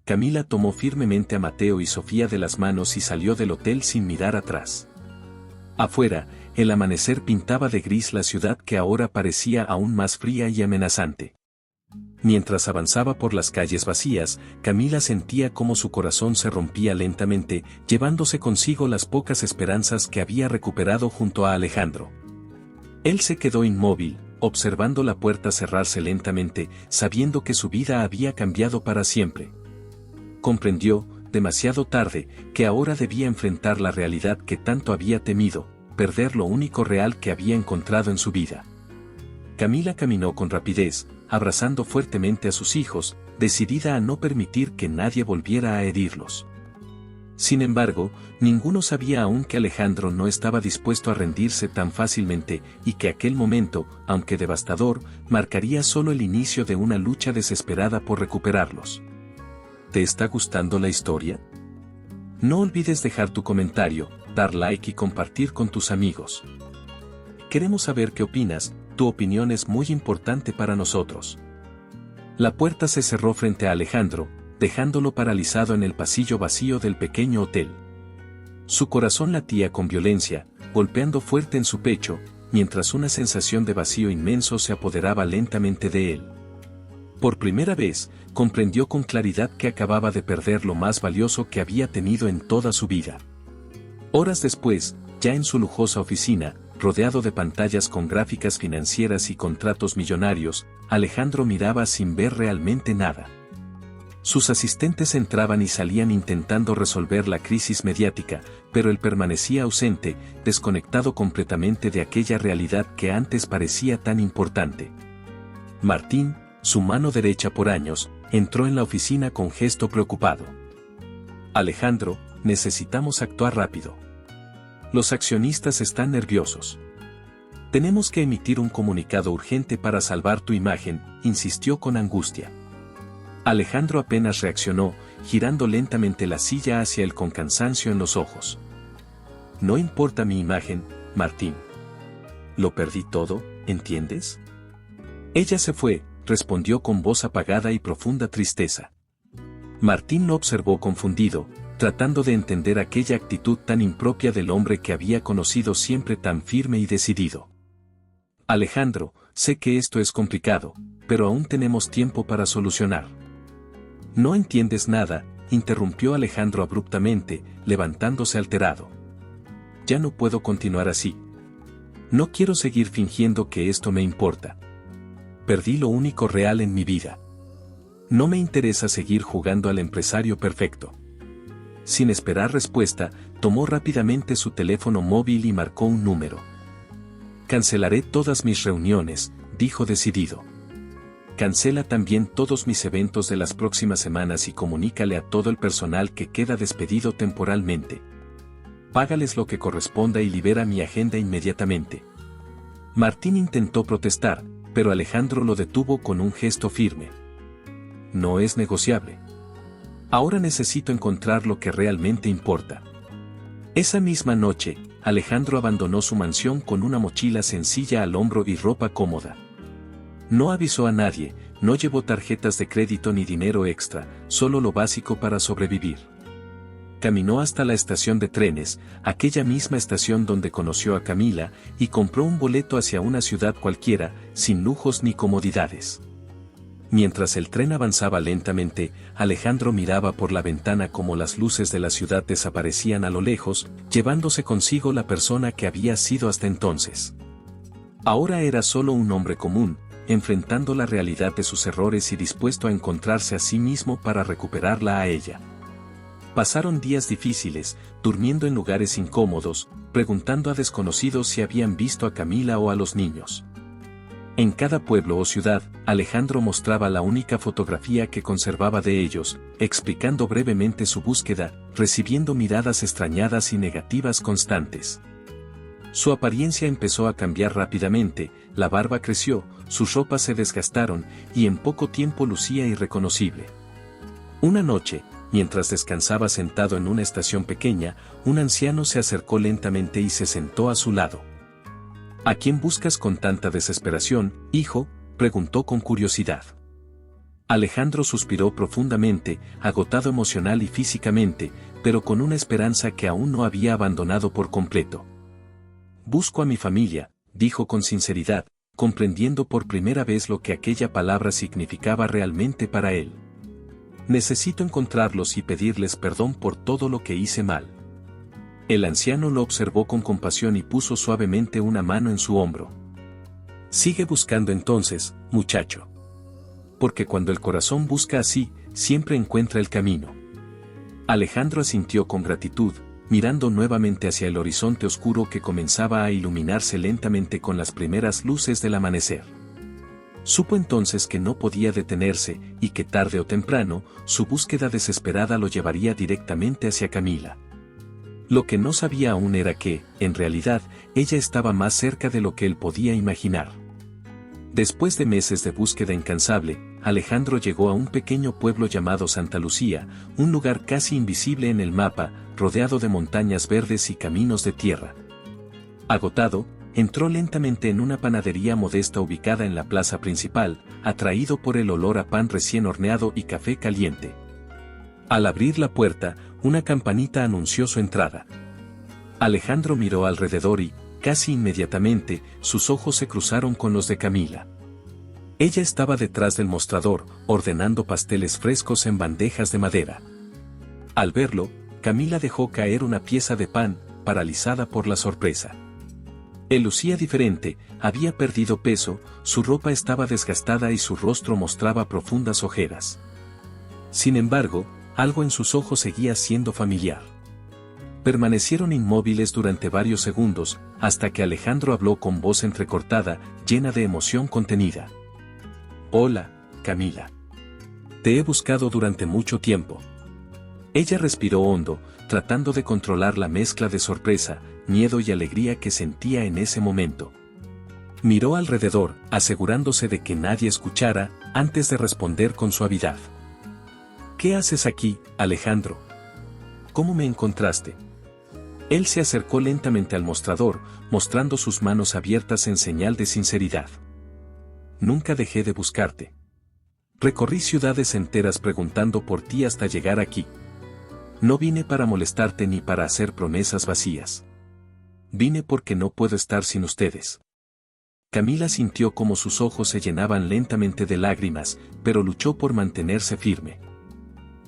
Camila tomó firmemente a Mateo y Sofía de las manos y salió del hotel sin mirar atrás. Afuera, el amanecer pintaba de gris la ciudad que ahora parecía aún más fría y amenazante. Mientras avanzaba por las calles vacías, Camila sentía cómo su corazón se rompía lentamente, llevándose consigo las pocas esperanzas que había recuperado junto a Alejandro. Él se quedó inmóvil, observando la puerta cerrarse lentamente, sabiendo que su vida había cambiado para siempre. Comprendió, demasiado tarde, que ahora debía enfrentar la realidad que tanto había temido, perder lo único real que había encontrado en su vida. Camila caminó con rapidez, abrazando fuertemente a sus hijos, decidida a no permitir que nadie volviera a herirlos. Sin embargo, ninguno sabía aún que Alejandro no estaba dispuesto a rendirse tan fácilmente y que aquel momento, aunque devastador, marcaría solo el inicio de una lucha desesperada por recuperarlos. ¿Te está gustando la historia? No olvides dejar tu comentario, dar like y compartir con tus amigos. Queremos saber qué opinas, tu opinión es muy importante para nosotros. La puerta se cerró frente a Alejandro, dejándolo paralizado en el pasillo vacío del pequeño hotel. Su corazón latía con violencia, golpeando fuerte en su pecho, mientras una sensación de vacío inmenso se apoderaba lentamente de él. Por primera vez, comprendió con claridad que acababa de perder lo más valioso que había tenido en toda su vida. Horas después, ya en su lujosa oficina, rodeado de pantallas con gráficas financieras y contratos millonarios, Alejandro miraba sin ver realmente nada. Sus asistentes entraban y salían intentando resolver la crisis mediática, pero él permanecía ausente, desconectado completamente de aquella realidad que antes parecía tan importante. Martín, su mano derecha por años, entró en la oficina con gesto preocupado. «Alejandro, necesitamos actuar rápido. Los accionistas están nerviosos. Tenemos que emitir un comunicado urgente para salvar tu imagen», insistió con angustia. Alejandro apenas reaccionó, girando lentamente la silla hacia él con cansancio en los ojos. «No importa mi imagen, Martín. Lo perdí todo, ¿entiendes?» Ella se fue, respondió con voz apagada y profunda tristeza. Martín lo observó confundido, tratando de entender aquella actitud tan impropia del hombre que había conocido siempre tan firme y decidido. Alejandro, sé que esto es complicado, pero aún tenemos tiempo para solucionar. No entiendes nada, interrumpió Alejandro abruptamente, levantándose alterado. Ya no puedo continuar así. No quiero seguir fingiendo que esto me importa. Perdí lo único real en mi vida. No me interesa seguir jugando al empresario perfecto. Sin esperar respuesta, tomó rápidamente su teléfono móvil y marcó un número. Cancelaré todas mis reuniones, dijo decidido. Cancela también todos mis eventos de las próximas semanas y comunícale a todo el personal que queda despedido temporalmente. Págales lo que corresponda y libera mi agenda inmediatamente. Martín intentó protestar, pero Alejandro lo detuvo con un gesto firme. No es negociable. Ahora necesito encontrar lo que realmente importa. Esa misma noche, Alejandro abandonó su mansión con una mochila sencilla al hombro y ropa cómoda. No avisó a nadie, no llevó tarjetas de crédito ni dinero extra, solo lo básico para sobrevivir. Caminó hasta la estación de trenes, aquella misma estación donde conoció a Camila, y compró un boleto hacia una ciudad cualquiera, sin lujos ni comodidades. Mientras el tren avanzaba lentamente, Alejandro miraba por la ventana cómo las luces de la ciudad desaparecían a lo lejos, llevándose consigo la persona que había sido hasta entonces. Ahora era solo un hombre común, enfrentando la realidad de sus errores y dispuesto a encontrarse a sí mismo para recuperarla a ella. Pasaron días difíciles, durmiendo en lugares incómodos, preguntando a desconocidos si habían visto a Camila o a los niños. En cada pueblo o ciudad, Alejandro mostraba la única fotografía que conservaba de ellos, explicando brevemente su búsqueda, recibiendo miradas extrañadas y negativas constantes. Su apariencia empezó a cambiar rápidamente, la barba creció, sus ropas se desgastaron, y en poco tiempo lucía irreconocible. Una noche, mientras descansaba sentado en una estación pequeña, un anciano se acercó lentamente y se sentó a su lado. ¿A quién buscas con tanta desesperación, hijo?, preguntó con curiosidad. Alejandro suspiró profundamente, agotado emocional y físicamente, pero con una esperanza que aún no había abandonado por completo. Busco a mi familia, dijo con sinceridad, comprendiendo por primera vez lo que aquella palabra significaba realmente para él. Necesito encontrarlos y pedirles perdón por todo lo que hice mal. El anciano lo observó con compasión y puso suavemente una mano en su hombro. Sigue buscando entonces, muchacho. Porque cuando el corazón busca así, siempre encuentra el camino. Alejandro asintió con gratitud, mirando nuevamente hacia el horizonte oscuro que comenzaba a iluminarse lentamente con las primeras luces del amanecer. Supo entonces que no podía detenerse y que tarde o temprano, su búsqueda desesperada lo llevaría directamente hacia Camila. Lo que no sabía aún era que, en realidad, ella estaba más cerca de lo que él podía imaginar. Después de meses de búsqueda incansable, Alejandro llegó a un pequeño pueblo llamado Santa Lucía, un lugar casi invisible en el mapa, rodeado de montañas verdes y caminos de tierra. Agotado, entró lentamente en una panadería modesta ubicada en la plaza principal, atraído por el olor a pan recién horneado y café caliente. Al abrir la puerta, una campanita anunció su entrada. Alejandro miró alrededor y, casi inmediatamente, sus ojos se cruzaron con los de Camila. Ella estaba detrás del mostrador, ordenando pasteles frescos en bandejas de madera. Al verlo, Camila dejó caer una pieza de pan, paralizada por la sorpresa. Él lucía diferente, había perdido peso, su ropa estaba desgastada y su rostro mostraba profundas ojeras. Sin embargo, algo en sus ojos seguía siendo familiar. Permanecieron inmóviles durante varios segundos, hasta que Alejandro habló con voz entrecortada, llena de emoción contenida. «Hola, Camila. Te he buscado durante mucho tiempo». Ella respiró hondo, tratando de controlar la mezcla de sorpresa, miedo y alegría que sentía en ese momento. Miró alrededor, asegurándose de que nadie escuchara, antes de responder con suavidad. «¿Qué haces aquí, Alejandro? ¿Cómo me encontraste?» Él se acercó lentamente al mostrador, mostrando sus manos abiertas en señal de sinceridad. «Nunca dejé de buscarte. Recorrí ciudades enteras preguntando por ti hasta llegar aquí. No vine para molestarte ni para hacer promesas vacías. Vine porque no puedo estar sin ustedes». Camila sintió como sus ojos se llenaban lentamente de lágrimas, pero luchó por mantenerse firme.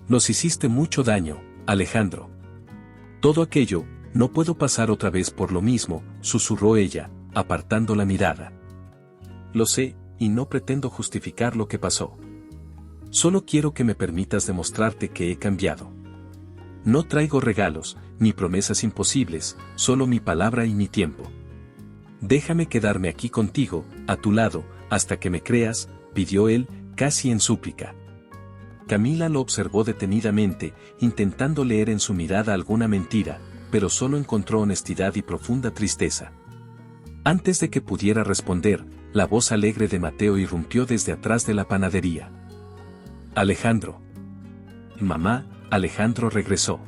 Nos hiciste mucho daño, Alejandro. Todo aquello, no puedo pasar otra vez por lo mismo, susurró ella, apartando la mirada. Lo sé, y no pretendo justificar lo que pasó. Solo quiero que me permitas demostrarte que he cambiado. No traigo regalos, ni promesas imposibles, solo mi palabra y mi tiempo. Déjame quedarme aquí contigo, a tu lado, hasta que me creas, pidió él, casi en súplica. Camila lo observó detenidamente, intentando leer en su mirada alguna mentira, pero solo encontró honestidad y profunda tristeza. Antes de que pudiera responder, la voz alegre de Mateo irrumpió desde atrás de la panadería. Alejandro. Mamá, Alejandro regresó.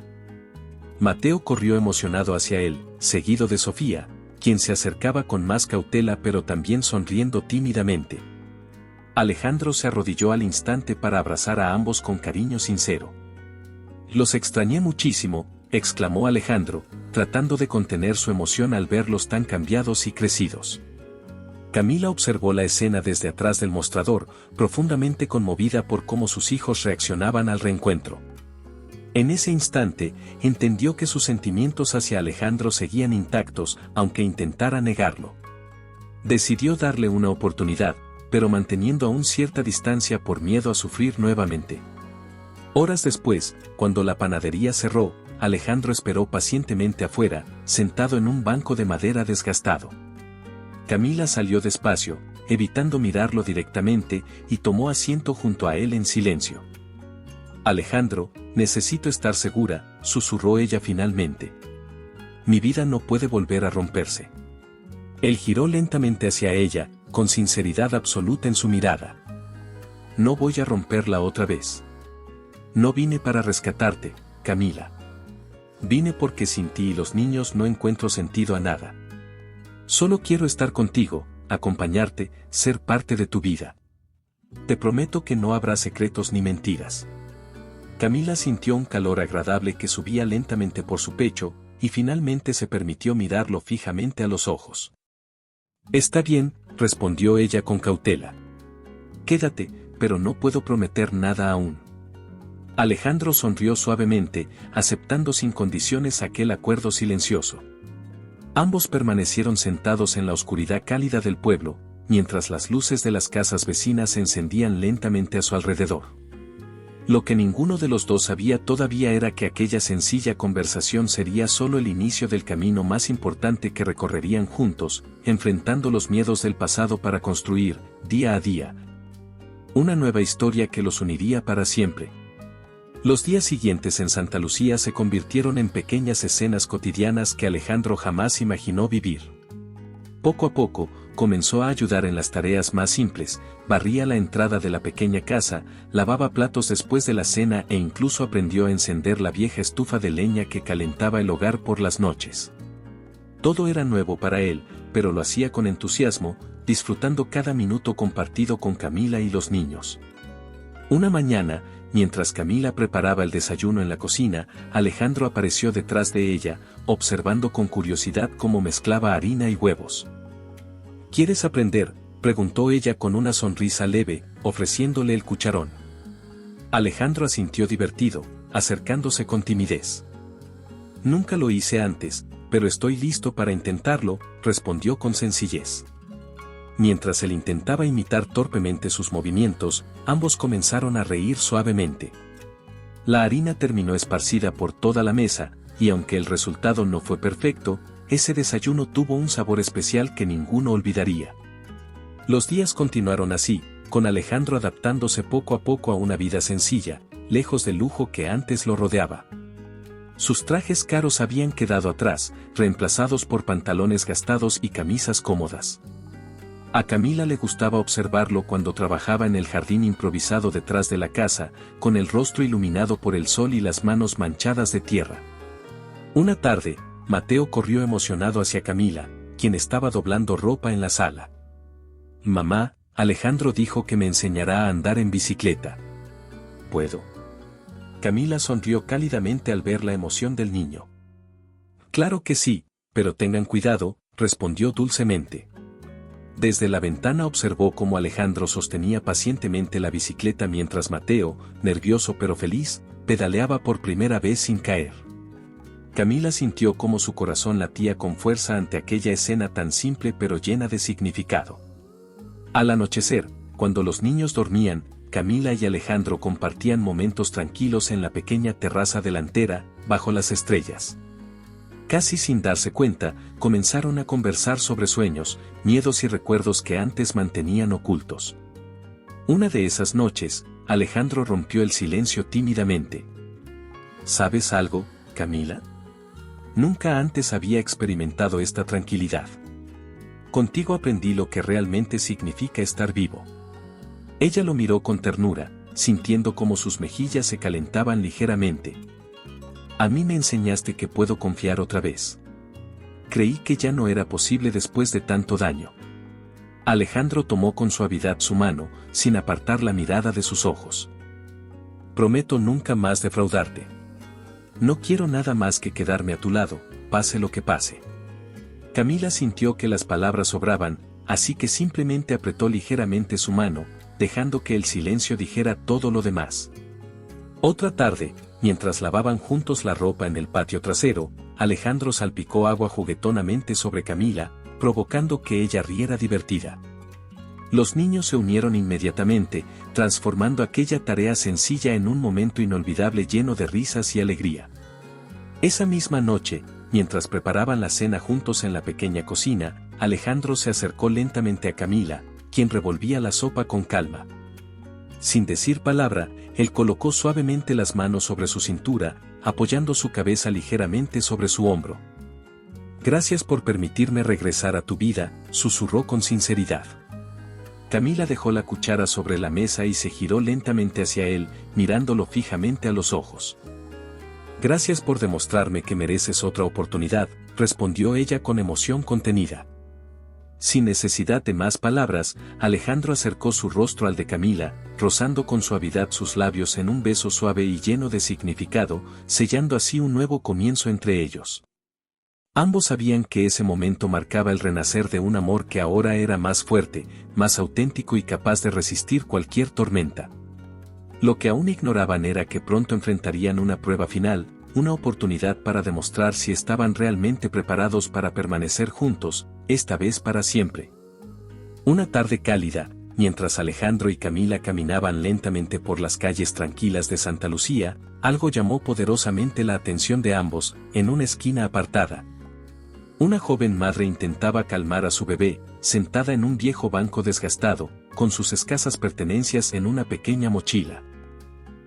Mateo corrió emocionado hacia él, seguido de Sofía, quien se acercaba con más cautela pero también sonriendo tímidamente. Alejandro se arrodilló al instante para abrazar a ambos con cariño sincero. Los extrañé muchísimo, exclamó Alejandro, tratando de contener su emoción al verlos tan cambiados y crecidos. Camila observó la escena desde atrás del mostrador, profundamente conmovida por cómo sus hijos reaccionaban al reencuentro. En ese instante, entendió que sus sentimientos hacia Alejandro seguían intactos, aunque intentara negarlo. Decidió darle una oportunidad, pero manteniendo aún cierta distancia por miedo a sufrir nuevamente. Horas después, cuando la panadería cerró, Alejandro esperó pacientemente afuera, sentado en un banco de madera desgastado. Camila salió despacio, evitando mirarlo directamente, y tomó asiento junto a él en silencio. Alejandro, necesito estar segura, susurró ella finalmente. Mi vida no puede volver a romperse. Él giró lentamente hacia ella, con sinceridad absoluta en su mirada. No voy a romperla otra vez. No vine para rescatarte, Camila. Vine porque sin ti y los niños no encuentro sentido a nada. Solo quiero estar contigo, acompañarte, ser parte de tu vida. Te prometo que no habrá secretos ni mentiras. Camila sintió un calor agradable que subía lentamente por su pecho, y finalmente se permitió mirarlo fijamente a los ojos. Está bien, respondió ella con cautela. Quédate, pero no puedo prometer nada aún. Alejandro sonrió suavemente, aceptando sin condiciones aquel acuerdo silencioso. Ambos permanecieron sentados en la oscuridad cálida del pueblo, mientras las luces de las casas vecinas se encendían lentamente a su alrededor. Lo que ninguno de los dos sabía todavía era que aquella sencilla conversación sería solo el inicio del camino más importante que recorrerían juntos, enfrentando los miedos del pasado para construir, día a día, una nueva historia que los uniría para siempre. Los días siguientes en Santa Lucía se convirtieron en pequeñas escenas cotidianas que Alejandro jamás imaginó vivir. Poco a poco, comenzó a ayudar en las tareas más simples, barría la entrada de la pequeña casa, lavaba platos después de la cena e incluso aprendió a encender la vieja estufa de leña que calentaba el hogar por las noches. Todo era nuevo para él, pero lo hacía con entusiasmo, disfrutando cada minuto compartido con Camila y los niños. Una mañana, mientras Camila preparaba el desayuno en la cocina, Alejandro apareció detrás de ella, observando con curiosidad cómo mezclaba harina y huevos. ¿Quieres aprender?, preguntó ella con una sonrisa leve, ofreciéndole el cucharón. Alejandro asintió divertido, acercándose con timidez. Nunca lo hice antes, pero estoy listo para intentarlo, respondió con sencillez. Mientras él intentaba imitar torpemente sus movimientos, ambos comenzaron a reír suavemente. La harina terminó esparcida por toda la mesa, y aunque el resultado no fue perfecto, ese desayuno tuvo un sabor especial que ninguno olvidaría. Los días continuaron así, con Alejandro adaptándose poco a poco a una vida sencilla, lejos del lujo que antes lo rodeaba. Sus trajes caros habían quedado atrás, reemplazados por pantalones gastados y camisas cómodas. A Camila le gustaba observarlo cuando trabajaba en el jardín improvisado detrás de la casa, con el rostro iluminado por el sol y las manos manchadas de tierra. Una tarde, Mateo corrió emocionado hacia Camila, quien estaba doblando ropa en la sala. Mamá, Alejandro dijo que me enseñará a andar en bicicleta. ¿Puedo? Camila sonrió cálidamente al ver la emoción del niño. Claro que sí, pero tengan cuidado, respondió dulcemente. Desde la ventana observó cómo Alejandro sostenía pacientemente la bicicleta mientras Mateo, nervioso pero feliz, pedaleaba por primera vez sin caer. Camila sintió cómo su corazón latía con fuerza ante aquella escena tan simple pero llena de significado. Al anochecer, cuando los niños dormían, Camila y Alejandro compartían momentos tranquilos en la pequeña terraza delantera, bajo las estrellas. Casi sin darse cuenta, comenzaron a conversar sobre sueños, miedos y recuerdos que antes mantenían ocultos. Una de esas noches, Alejandro rompió el silencio tímidamente. ¿Sabes algo, Camila? Nunca antes había experimentado esta tranquilidad. Contigo aprendí lo que realmente significa estar vivo. Ella lo miró con ternura, sintiendo cómo sus mejillas se calentaban ligeramente. A mí me enseñaste que puedo confiar otra vez. Creí que ya no era posible después de tanto daño. Alejandro tomó con suavidad su mano, sin apartar la mirada de sus ojos. Prometo nunca más defraudarte. No quiero nada más que quedarme a tu lado, pase lo que pase. Camila sintió que las palabras sobraban, así que simplemente apretó ligeramente su mano, dejando que el silencio dijera todo lo demás. Otra tarde, mientras lavaban juntos la ropa en el patio trasero, Alejandro salpicó agua juguetonamente sobre Camila, provocando que ella riera divertida. Los niños se unieron inmediatamente, transformando aquella tarea sencilla en un momento inolvidable lleno de risas y alegría. Esa misma noche, mientras preparaban la cena juntos en la pequeña cocina, Alejandro se acercó lentamente a Camila, quien revolvía la sopa con calma. Sin decir palabra, él colocó suavemente las manos sobre su cintura, apoyando su cabeza ligeramente sobre su hombro. Gracias por permitirme regresar a tu vida, susurró con sinceridad. Camila dejó la cuchara sobre la mesa y se giró lentamente hacia él, mirándolo fijamente a los ojos. Gracias por demostrarme que mereces otra oportunidad, respondió ella con emoción contenida. Sin necesidad de más palabras, Alejandro acercó su rostro al de Camila, rozando con suavidad sus labios en un beso suave y lleno de significado, sellando así un nuevo comienzo entre ellos. Ambos sabían que ese momento marcaba el renacer de un amor que ahora era más fuerte, más auténtico y capaz de resistir cualquier tormenta. Lo que aún ignoraban era que pronto enfrentarían una prueba final, una oportunidad para demostrar si estaban realmente preparados para permanecer juntos, esta vez para siempre. Una tarde cálida, mientras Alejandro y Camila caminaban lentamente por las calles tranquilas de Santa Lucía, algo llamó poderosamente la atención de ambos, en una esquina apartada. Una joven madre intentaba calmar a su bebé, sentada en un viejo banco desgastado, con sus escasas pertenencias en una pequeña mochila.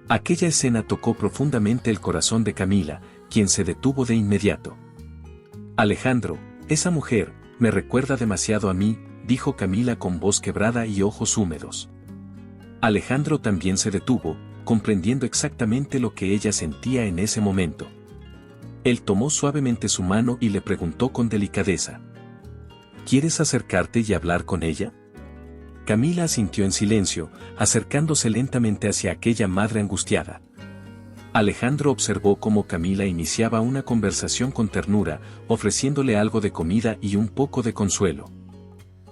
Aquella escena tocó profundamente el corazón de Camila, quien se detuvo de inmediato. Alejandro, esa mujer, me recuerda demasiado a mí, dijo Camila con voz quebrada y ojos húmedos. Alejandro también se detuvo, comprendiendo exactamente lo que ella sentía en ese momento. Él tomó suavemente su mano y le preguntó con delicadeza: ¿Quieres acercarte y hablar con ella? Camila asintió en silencio, acercándose lentamente hacia aquella madre angustiada. Alejandro observó cómo Camila iniciaba una conversación con ternura, ofreciéndole algo de comida y un poco de consuelo.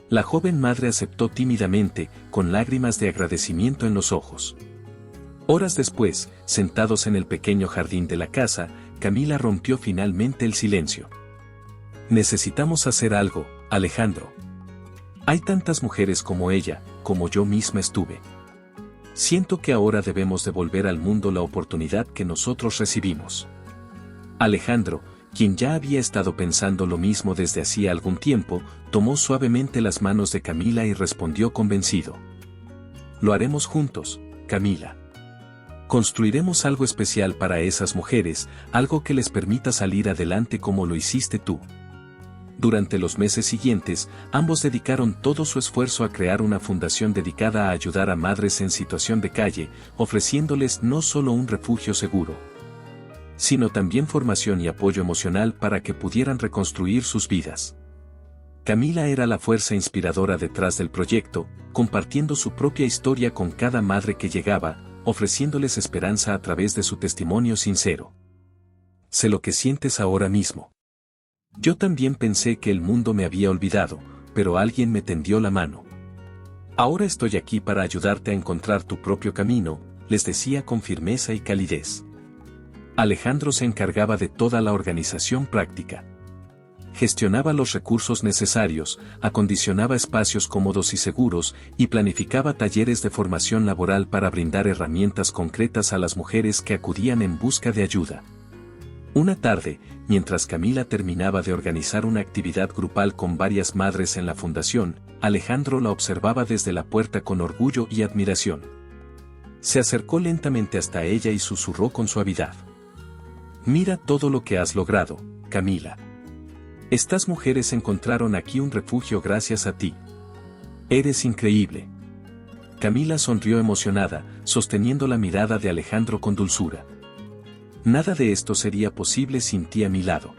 La joven madre aceptó tímidamente, con lágrimas de agradecimiento en los ojos. Horas después, sentados en el pequeño jardín de la casa, Camila rompió finalmente el silencio. Necesitamos hacer algo, Alejandro. Hay tantas mujeres como ella, como yo misma estuve. Siento que ahora debemos devolver al mundo la oportunidad que nosotros recibimos. Alejandro, quien ya había estado pensando lo mismo desde hacía algún tiempo, tomó suavemente las manos de Camila y respondió convencido: Lo haremos juntos, Camila. Construiremos algo especial para esas mujeres, algo que les permita salir adelante como lo hiciste tú. Durante los meses siguientes, ambos dedicaron todo su esfuerzo a crear una fundación dedicada a ayudar a madres en situación de calle, ofreciéndoles no solo un refugio seguro, sino también formación y apoyo emocional para que pudieran reconstruir sus vidas. Camila era la fuerza inspiradora detrás del proyecto, compartiendo su propia historia con cada madre que llegaba, ofreciéndoles esperanza a través de su testimonio sincero. Sé lo que sientes ahora mismo. Yo también pensé que el mundo me había olvidado, pero alguien me tendió la mano. Ahora estoy aquí para ayudarte a encontrar tu propio camino, les decía con firmeza y calidez. Alejandro se encargaba de toda la organización práctica. Gestionaba los recursos necesarios, acondicionaba espacios cómodos y seguros, y planificaba talleres de formación laboral para brindar herramientas concretas a las mujeres que acudían en busca de ayuda. Una tarde, mientras Camila terminaba de organizar una actividad grupal con varias madres en la fundación, Alejandro la observaba desde la puerta con orgullo y admiración. Se acercó lentamente hasta ella y susurró con suavidad. «Mira todo lo que has logrado, Camila. Estas mujeres encontraron aquí un refugio gracias a ti. Eres increíble». Camila sonrió emocionada, sosteniendo la mirada de Alejandro con dulzura. «Nada de esto sería posible sin ti a mi lado.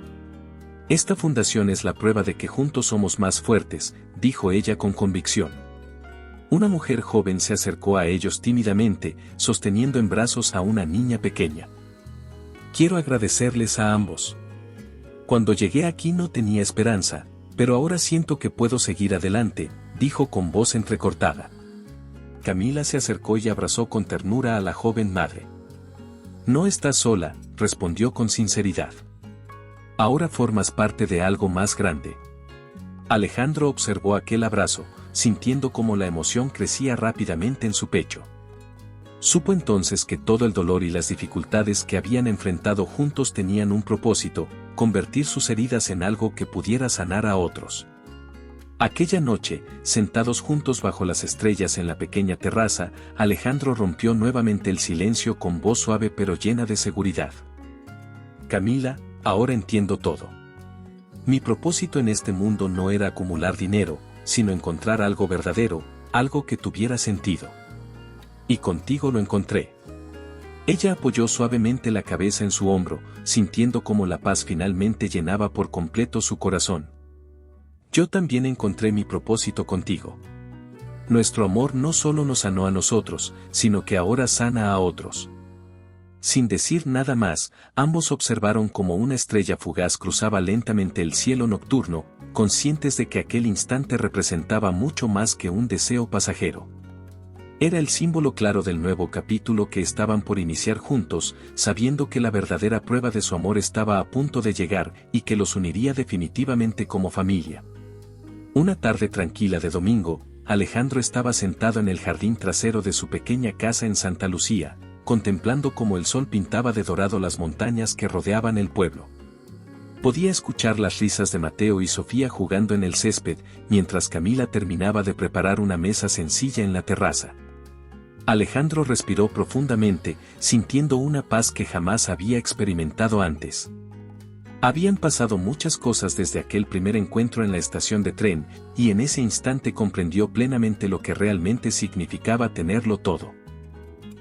Esta fundación es la prueba de que juntos somos más fuertes», dijo ella con convicción. Una mujer joven se acercó a ellos tímidamente, sosteniendo en brazos a una niña pequeña. «Quiero agradecerles a ambos. Cuando llegué aquí no tenía esperanza, pero ahora siento que puedo seguir adelante», dijo con voz entrecortada. Camila se acercó y abrazó con ternura a la joven madre. «No estás sola», respondió con sinceridad. «Ahora formas parte de algo más grande». Alejandro observó aquel abrazo, sintiendo cómo la emoción crecía rápidamente en su pecho. Supo entonces que todo el dolor y las dificultades que habían enfrentado juntos tenían un propósito: convertir sus heridas en algo que pudiera sanar a otros. Aquella noche, sentados juntos bajo las estrellas en la pequeña terraza, Alejandro rompió nuevamente el silencio con voz suave pero llena de seguridad. «Camila, ahora entiendo todo. Mi propósito en este mundo no era acumular dinero, sino encontrar algo verdadero, algo que tuviera sentido. Y contigo lo encontré». Ella apoyó suavemente la cabeza en su hombro, sintiendo cómo la paz finalmente llenaba por completo su corazón. «Yo también encontré mi propósito contigo. Nuestro amor no solo nos sanó a nosotros, sino que ahora sana a otros». Sin decir nada más, ambos observaron cómo una estrella fugaz cruzaba lentamente el cielo nocturno, conscientes de que aquel instante representaba mucho más que un deseo pasajero. Era el símbolo claro del nuevo capítulo que estaban por iniciar juntos, sabiendo que la verdadera prueba de su amor estaba a punto de llegar y que los uniría definitivamente como familia. Una tarde tranquila de domingo, Alejandro estaba sentado en el jardín trasero de su pequeña casa en Santa Lucía, contemplando cómo el sol pintaba de dorado las montañas que rodeaban el pueblo. Podía escuchar las risas de Mateo y Sofía jugando en el césped, mientras Camila terminaba de preparar una mesa sencilla en la terraza. Alejandro respiró profundamente, sintiendo una paz que jamás había experimentado antes. Habían pasado muchas cosas desde aquel primer encuentro en la estación de tren, y en ese instante comprendió plenamente lo que realmente significaba tenerlo todo.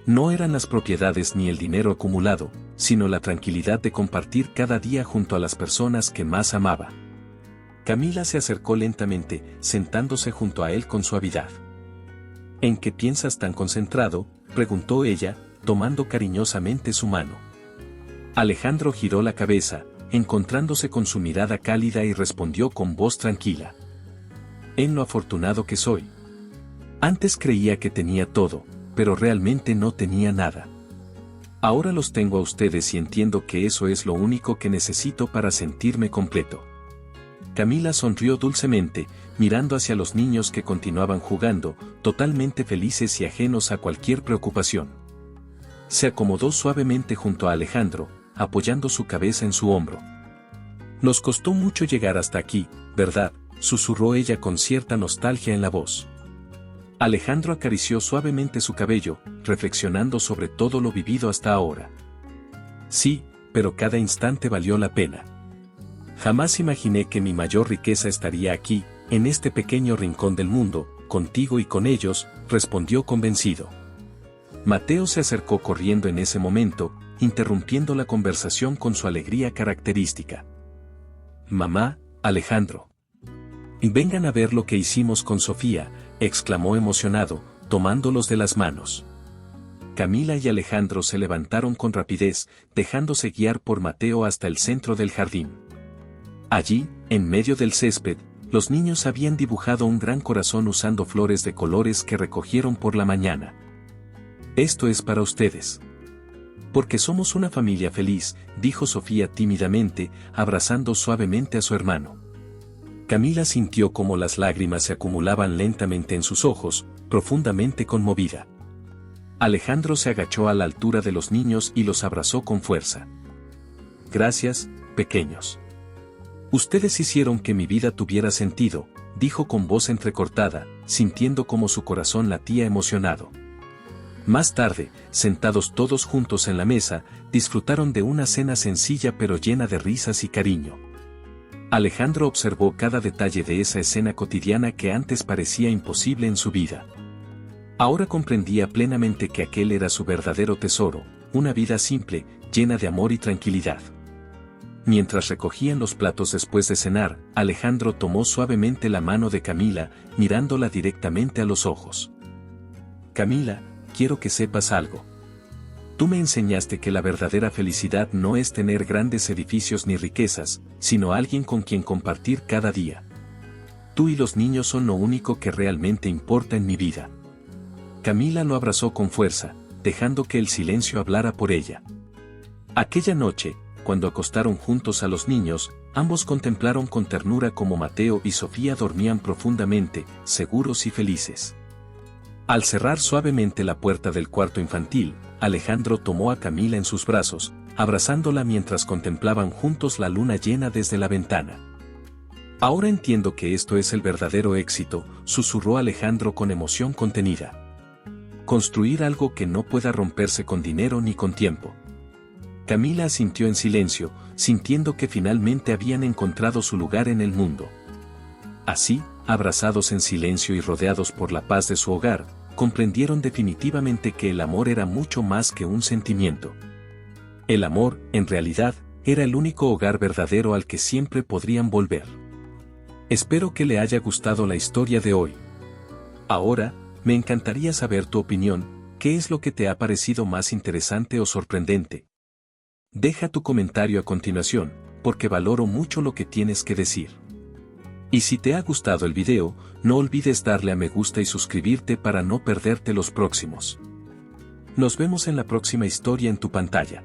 No eran las propiedades ni el dinero acumulado, sino la tranquilidad de compartir cada día junto a las personas que más amaba. Camila se acercó lentamente, sentándose junto a él con suavidad. «¿En qué piensas tan concentrado?», preguntó ella, tomando cariñosamente su mano. Alejandro giró la cabeza, encontrándose con su mirada cálida, y respondió con voz tranquila. «En lo afortunado que soy. Antes creía que tenía todo, pero realmente no tenía nada. Ahora los tengo a ustedes y entiendo que eso es lo único que necesito para sentirme completo». Camila sonrió dulcemente, mirando hacia los niños que continuaban jugando, totalmente felices y ajenos a cualquier preocupación. Se acomodó suavemente junto a Alejandro, apoyando su cabeza en su hombro. «Nos costó mucho llegar hasta aquí, ¿verdad?», susurró ella con cierta nostalgia en la voz. Alejandro acarició suavemente su cabello, reflexionando sobre todo lo vivido hasta ahora. «Sí, pero cada instante valió la pena. Jamás imaginé que mi mayor riqueza estaría aquí, en este pequeño rincón del mundo, contigo y con ellos», respondió convencido. Mateo se acercó corriendo en ese momento, interrumpiendo la conversación con su alegría característica. «Mamá, Alejandro. Vengan a ver lo que hicimos con Sofía», exclamó emocionado, tomándolos de las manos. Camila y Alejandro se levantaron con rapidez, dejándose guiar por Mateo hasta el centro del jardín. Allí, en medio del césped, Los niños habían dibujado un gran corazón usando flores de colores que recogieron por la mañana. Esto es para ustedes. Porque somos una familia feliz, dijo Sofía tímidamente, abrazando suavemente a su hermano. Camila sintió como las lágrimas se acumulaban lentamente en sus ojos, profundamente conmovida. Alejandro se agachó a la altura de los niños y los abrazó con fuerza. Gracias, pequeños. Ustedes hicieron que mi vida tuviera sentido, dijo con voz entrecortada, sintiendo como su corazón latía emocionado. Más tarde, sentados todos juntos en la mesa, disfrutaron de una cena sencilla pero llena de risas y cariño. Alejandro observó cada detalle de esa escena cotidiana que antes parecía imposible en su vida. Ahora comprendía plenamente que aquel era su verdadero tesoro, una vida simple, llena de amor y tranquilidad. Mientras recogían los platos después de cenar, Alejandro tomó suavemente la mano de Camila, mirándola directamente a los ojos. Camila, quiero que sepas algo. Tú me enseñaste que la verdadera felicidad no es tener grandes edificios ni riquezas, sino alguien con quien compartir cada día. Tú y los niños son lo único que realmente importa en mi vida. Camila lo abrazó con fuerza, dejando que el silencio hablara por ella. Aquella noche, cuando acostaron juntos a los niños, ambos contemplaron con ternura cómo Mateo y Sofía dormían profundamente, seguros y felices. Al cerrar suavemente la puerta del cuarto infantil, Alejandro tomó a Camila en sus brazos, abrazándola mientras contemplaban juntos la luna llena desde la ventana. Ahora entiendo que esto es el verdadero éxito, susurró Alejandro con emoción contenida. Construir algo que no pueda romperse con dinero ni con tiempo. Camila asintió en silencio, sintiendo que finalmente habían encontrado su lugar en el mundo. Así, abrazados en silencio y rodeados por la paz de su hogar, comprendieron definitivamente que el amor era mucho más que un sentimiento. El amor, en realidad, era el único hogar verdadero al que siempre podrían volver. Espero que le haya gustado la historia de hoy. Ahora, me encantaría saber tu opinión, ¿qué es lo que te ha parecido más interesante o sorprendente? Deja tu comentario a continuación, porque valoro mucho lo que tienes que decir. Y si te ha gustado el video, no olvides darle a me gusta y suscribirte para no perderte los próximos. Nos vemos en la próxima historia en tu pantalla.